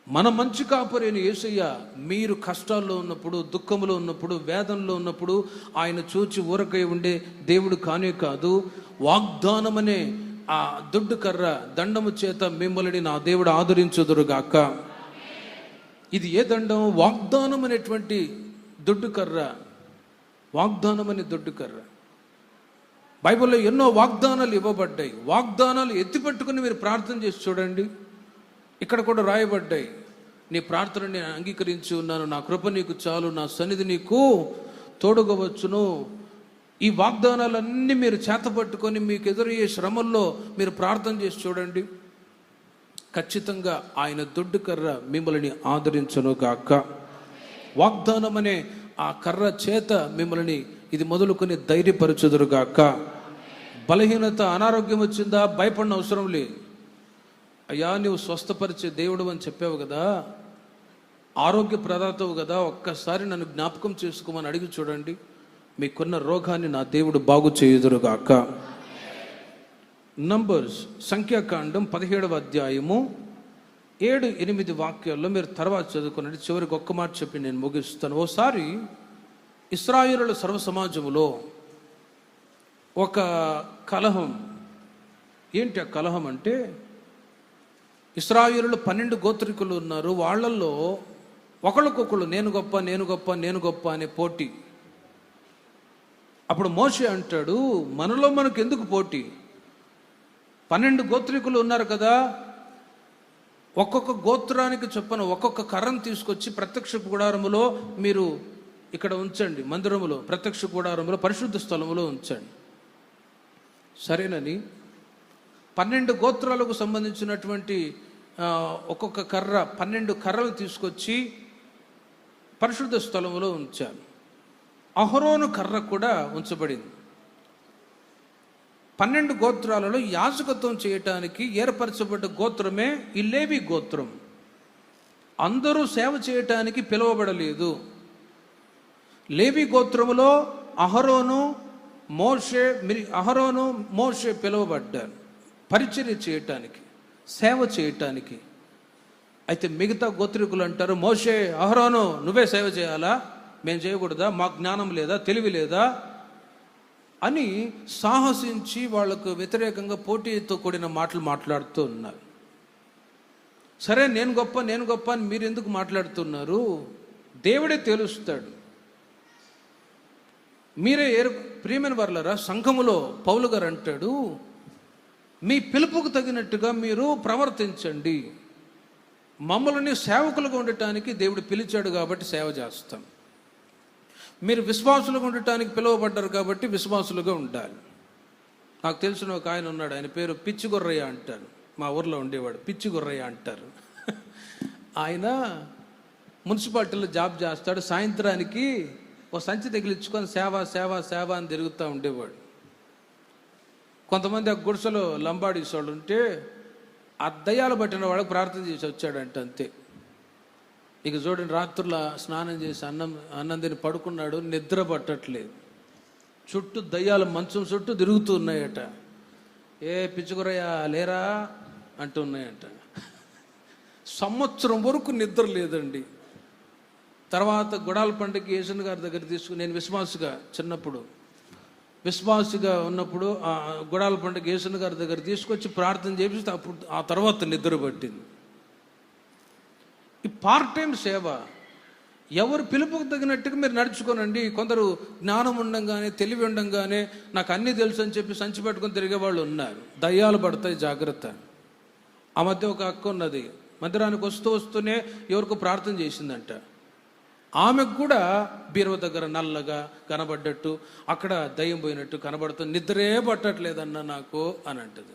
మన మంచి కాపరైన యేసయ్య మీరు కష్టాల్లో ఉన్నప్పుడు, దుఃఖంలో ఉన్నప్పుడు, వేదనలో ఉన్నప్పుడు ఆయన చూచి ఊరకై ఉండే దేవుడు కానే కాదు. వాగ్దానం అనే ఆ దొడ్డు కర్ర దండము చేత మిమ్మల్ని నా దేవుడు ఆదరించుదురుగాక. ఇది ఏ దండం? వాగ్దానం అనేటువంటి దొడ్డు కర్ర. వాగ్దానం అనే దొడ్డు కర్ర. బైబిల్లో ఎన్నో వాగ్దానాలు ఇవ్వబడ్డాయి. వాగ్దానాలు ఎత్తిపట్టుకుని మీరు ప్రార్థన చేసి చూడండి. ఇక్కడ కూడా రాయబడ్డాయి, నీ ప్రార్థన నేను అంగీకరించి ఉన్నాను, నా కృప నీకు చాలు, నా సన్నిధి నీకు తోడుగవచ్చును. ఈ వాగ్దానాలన్నీ మీరు చేతపట్టుకొని మీకు ఎదురయ్యే శ్రమల్లో మీరు ప్రార్థన చేసి చూడండి. ఖచ్చితంగా ఆయన దొడ్డు కర్ర మిమ్మల్ని ఆదరించును గాక. వాగ్దానం అనే ఆ కర్ర చేత మిమ్మల్ని ఇది మొదలుకొని ధైర్యపరచుదురుగాక. బలహీనత, అనారోగ్యం వచ్చిందా? భయపడిన అవసరం లేదు. అయ్యా నువ్వు స్వస్థపరిచే దేవుడు అని చెప్పావు కదా, ఆరోగ్య ప్రదాతవు కదా, ఒక్కసారి నన్ను జ్ఞాపకం చేసుకోమని అడిగి చూడండి. మీకున్న రోగాన్ని నా దేవుడు బాగు చేయుదురుగాక. నంబర్స్, సంఖ్యాకాండం 17వ అధ్యాయము 7-8 వాక్యాల్లో మీరు తర్వాత చదువుకున్నట్టు చివరికి ఒక్క మాట చెప్పి నేను ముగిస్తాను. ఓసారి ఇశ్రాయేలుల సర్వ సమాజములో ఒక కలహం. ఏంటి ఆ కలహం అంటే, ఇశ్రాయేలులు 12 గోత్రికులు ఉన్నారు. వాళ్ళల్లో ఒకళ్ళకొకళ్ళు నేను గొప్ప నేను గొప్ప నేను గొప్ప అనే పోటీ. అప్పుడు మోషే అంటాడు, మనలో మనకు ఎందుకు పోటీ? 12 గోత్రికులు ఉన్నారు కదా, ఒక్కొక్క గోత్రానికి చొప్పున ఒక్కొక్క కర్రను తీసుకొచ్చి ప్రత్యక్ష గుడారములో మీరు ఇక్కడ ఉంచండి, మందిరములో, ప్రత్యక్ష గుడారములో, పరిశుద్ధ స్థలములో ఉంచండి. సరేనని 12 గోత్రాలకు సంబంధించినటువంటి ఒక్కొక్క కర్ర, 12 కర్రలు తీసుకొచ్చి పరిశుద్ధ స్థలములో ఉంచాను. అహరోను కర్ర కూడా ఉంచబడింది. 12 గోత్రాలలో యాజకత్వం చేయటానికి ఏర్పరచబడ్డ గోత్రమే ఈ లేవి గోత్రం. అందరూ సేవ చేయటానికి పిలువబడలేదు. లేవి గోత్రములో అహరోను మోషే పిలువబడ్డారు పరిచర్య చేయటానికి, సేవ చేయటానికి. అయితే మిగతా గోత్రికులు అంటారు, మోషే అహరోను నువ్వే సేవ చేయాలా, మేము చేయకూడదా, మాకు జ్ఞానం లేదా, తెలివి లేదా అని సాహసించి వాళ్లకు వ్యతిరేకంగా పోటీతో కూడిన మాటలు మాట్లాడుతూ ఉన్నారు. సరే, నేను గొప్ప నేను గొప్ప అని మీరు ఎందుకు మాట్లాడుతున్నారు? దేవుడే తెలుస్తాడు. మీరే ప్రియమైన వారలారా, సంఘములో పౌలు గారు అంటాడు, మీ పిలుపుకు తగినట్టుగా మీరు ప్రవర్తించండి. మమ్మల్ని సేవకులుగా ఉండటానికి దేవుడు పిలిచాడు కాబట్టి సేవ చేస్తాం. మీరు విశ్వాసులుగా ఉండటానికి పిలువబడ్డారు కాబట్టి విశ్వాసులుగా ఉండాలి. నాకు తెలిసిన ఒక ఆయన ఉన్నాడు, ఆయన పేరు పిచ్చి గొర్రయ్య అంటారు. మా ఊర్లో ఉండేవాడు, పిచ్చి గొర్రయ్య అంటారు. ఆయన మున్సిపాలిటీలో జాబ్ చేస్తాడు. సాయంత్రానికి ఓ సంచి తగిలించుకొని సేవ సేవ సేవ అని తిరుగుతూ ఉండేవాడు. కొంతమంది ఆ గుడిసెలో లంబాడీస్ వాళ్ళు ఉంటే ఆ దయ్యాలు పట్టిన వాడికి ప్రార్థన చేసి వచ్చాడంట, అంతే. ఇక చూడండి, రాత్రుల స్నానం చేసి అన్నం తిని పడుకున్నాడు, నిద్ర పట్టట్లేదు. చుట్టూ దయ్యాలు మంచం చుట్టూ తిరుగుతూ ఉన్నాయట. ఏ పిచ్చుకురయ్యా లేరా అంటూ ఉన్నాయట. సంవత్సరం వరకు నిద్ర లేదండి. తర్వాత గుడాల పండుగకి యేసన్ గారి దగ్గర తీసుకుని, నేను చిన్నప్పుడు విశ్వాసిగా ఉన్నప్పుడు ఆ గుడాల పండుగ యేసన్ గారి దగ్గర తీసుకొచ్చి ప్రార్థన చేపిస్తే అప్పుడు ఆ తర్వాత నిద్ర పట్టింది. ఈ పార్ట్ టైం సేవ, ఎవరు పిలుపుకు తగినట్టుగా మీరు నడుచుకోనండి. కొందరు జ్ఞానం ఉండంగానే, తెలివి ఉండంగానే నాకు అన్నీ తెలుసు అని చెప్పి సంచి పెట్టుకొని తిరిగే వాళ్ళు ఉన్నారు. దయ్యాలు పడతాయి, జాగ్రత్త. ఆ మధ్య ఒక అక్క ఉన్నది, మందిరానికి వస్తూనే ఎవరికో ప్రార్థన చేసిందంట. ఆమెకు కూడా బీరువ దగ్గర నల్లగా కనబడ్డట్టు, అక్కడ దయ్యం పోయినట్టు కనబడుతుంది, నిద్రే పట్టట్లేదన్న నాకు అని అంటది.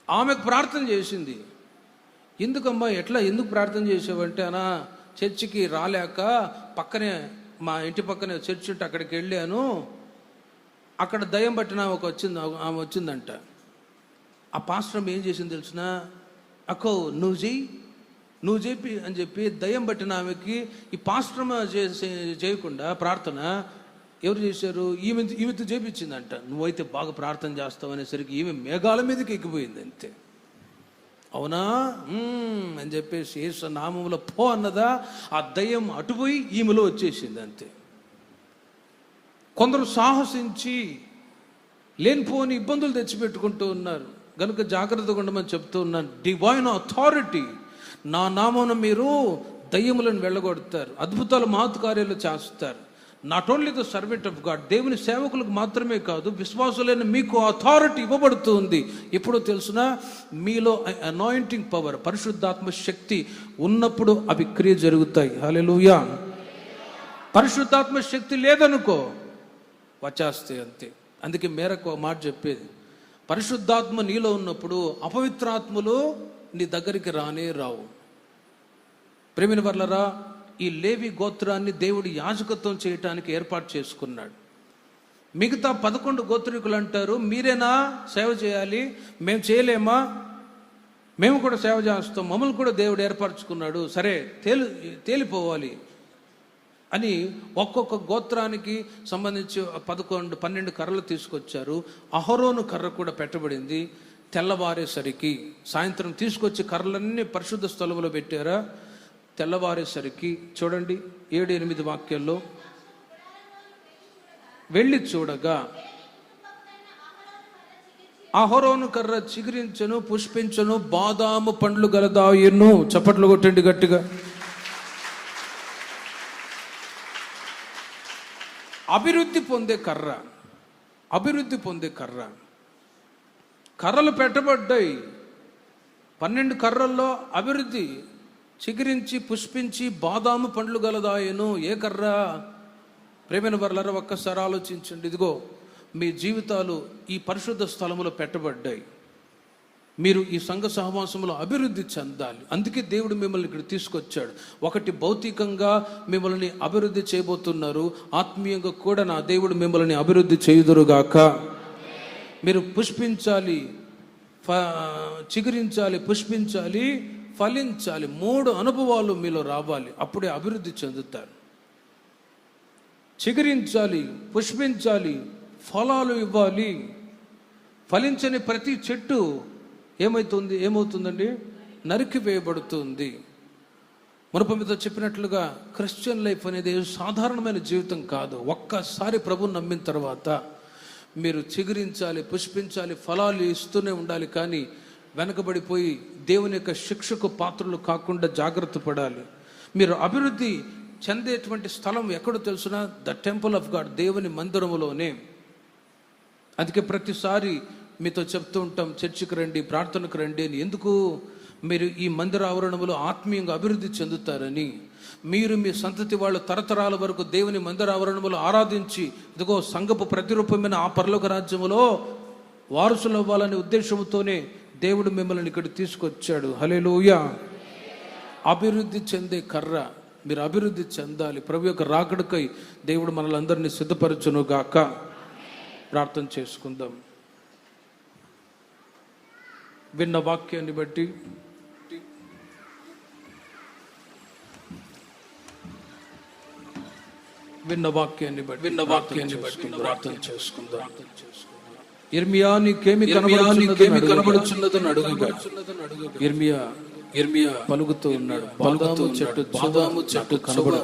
ఆమెకు ప్రార్థన చేసింది. ఎందుకమ్మా ఎందుకు ప్రార్థన చేసావంటే, అనా చర్చికి రాలేక పక్కనే మా ఇంటి పక్కనే చర్చి ఉంటే అక్కడికి వెళ్ళాను, అక్కడ దయ్యం పట్టిన ఆమె వచ్చిందంట. ఆ పాస్టర్ ఏం చేసింది తెలిసిన, అక్కో నువ్వు చెప్పి అని చెప్పి దయ్యం పట్టిన ఆమెకి ఈ పాస్టర్ చేయకుండా ప్రార్థన ఎవరు చేశారు? ఈమెతో చేపించిందంట. నువ్వైతే బాగా ప్రార్థన చేస్తావు అనేసరికి ఈమె మేఘాల మీదకి ఎక్కిపోయింది, అంతే. అవునా అని చెప్పేసి యేసు నామములో పో అన్నదా, ఆ దయ్యం అటుపోయి ఈమెలో వచ్చేసింది, అంతే. కొందరు సాహసించి లేనిపోని ఇబ్బందులు తెచ్చిపెట్టుకుంటూ ఉన్నారు. కనుక జాగ్రత్తగా ఉండమని చెప్తూ ఉన్నాను. డివైన్ అథారిటీ, నా నామమున మీరు దయ్యములను వెళ్ళగొడతారు, అద్భుతాలు మహత్కార్యాలు చేస్తారు. Not only the servant of God, దేవుని సేవకులకు మాత్రమే కాదు, విశ్వాసులైన మీకు అథారిటీ ఇవ్వబడుతుంది. ఎప్పుడో తెలుసునా, మీలో అనాయింటింగ్ పవర్, పరిశుద్ధాత్మ శక్తి ఉన్నప్పుడు అవి క్రియ జరుగుతాయి. హల్లెలూయా. పరిశుద్ధాత్మ శక్తి లేదనుకో వచ్చేస్తాయి, అంతే. అందుకే మేరకు మాట చెప్పేది, పరిశుద్ధాత్మ నీలో ఉన్నప్పుడు అపవిత్రాత్మలు నీ దగ్గరికి రావు. ప్రేమిన వర్లరా, ఈ లేవి గోత్రాన్ని దేవుడు యాజకత్వం చేయటానికి ఏర్పాటు చేసుకున్నాడు. మిగతా 11 గోత్రికులు అంటారు, మీరేనా సేవ చేయాలి, మేము చేయలేమా? మేము కూడా సేవ చేస్తాం, మమ్మల్ని కూడా దేవుడు ఏర్పరచుకున్నాడు, సరే తేలిపోవాలి అని ఒక్కొక్క గోత్రానికి సంబంధించి 12 కర్రలు తీసుకొచ్చారు. అహరోను కర్ర కూడా పెట్టబడింది. తెల్లవారేసరికి, సాయంత్రం తీసుకొచ్చి కర్రలన్నీ పరిశుద్ధ స్థలంలో పెట్టారా. తెల్లవారేసరికి చూడండి 7-8 వాక్యాల్లో, వెళ్ళి చూడగా అహరోను కర్ర చిగురించను, పుష్పించను, బాదాము పండ్లు గలదాయును. చప్పట్లు కొట్టండి గట్టిగా. అభివృద్ధి పొందే కర్ర, అభివృద్ధి పొందే కర్ర. కర్రలు పెట్టబడ్డాయి. 12 కర్రల్లో అభివృద్ధి, చిగురించి పుష్పించి బాదాము పండ్లు గలదాయను. ఏ కర్ర? ప్రేమైన వర్లారా, ఒక్కసారి ఆలోచించండి. ఇదిగో మీ జీవితాలు ఈ పరిశుద్ధ స్థలములో పెట్టబడ్డాయి. మీరు ఈ సంఘ సహవాసంలో అభివృద్ధి చెందాలి. అందుకే దేవుడు మిమ్మల్ని ఇక్కడ తీసుకొచ్చాడు. ఒకటి, భౌతికంగా మిమ్మల్ని అభివృద్ధి చేయబోతున్నారు, ఆత్మీయంగా కూడా నా దేవుడు మిమ్మల్ని అభివృద్ధి చేయుదురుగాక. మీరు పుష్పించాలి, చిగురించాలి, పుష్పించాలి, ఫలించాలి. 3 అనుభవాలు మీలో రావాలి, అప్పుడే అభివృద్ధి చెందుతారు. చిగురించాలి, పుష్పించాలి, ఫలాలు ఇవ్వాలి. ఫలించని ప్రతి చెట్టు ఏమవుతుందండి? నరికివేయబడుతుంది. మునుపమితో చెప్పినట్లుగా క్రిస్టియన్ లైఫ్ అనేది సాధారణమైన జీవితం కాదు. ఒక్కసారి ప్రభువుని నమ్మిన తర్వాత మీరు చిగురించాలి, పుష్పించాలి, ఫలాలు ఇస్తూనే ఉండాలి. కానీ వెనకబడిపోయి దేవుని యొక్క శిక్షకు పాత్రలు కాకుండా జాగ్రత్త పడాలి. మీరు అభివృద్ధి చెందేటువంటి స్థలం ఎక్కడో తెలుసునా? ద టెంపుల్ ఆఫ్ గాడ్, దేవుని మందిరములోనే. అందుకే ప్రతిసారి మీతో చెప్తూ ఉంటాం, చర్చికి రండి, ప్రార్థనకు రండి అని. ఎందుకు? మీరు ఈ మందిర ఆవరణములో ఆత్మీయంగా అభివృద్ధి చెందుతారని. మీరు మీ సంతతి వాళ్ళు తరతరాల వరకు దేవుని మందిర ఆవరణములో ఆరాధించి ఇదిగో సంఘపు ప్రతిరూపమైన ఆ పరలోక రాజ్యములో వారసులు అవ్వాలనే ఉద్దేశంతోనే దేవుడు మిమ్మల్ని ఇక్కడ తీసుకొచ్చాడు. హల్లెలూయా. అభివృద్ధి చెందే కర్ర, మీరు అభివృద్ధి చెందాలి. ప్రభు యొక్క రాకడకై దేవుడు మనల్ని అందరినీ సిద్ధపరచును గాక. ప్రార్థన చేసుకుందాం. విన్న వాక్యాన్ని బట్టి ప్రార్థన చేసుకుందాం. ఇర్మియా నీకేమి కనబడుచున్నదని అడుగుగా ఇర్మియా పలుకుతూ ఉన్నాడు, బాదాము చెట్టు కనబడు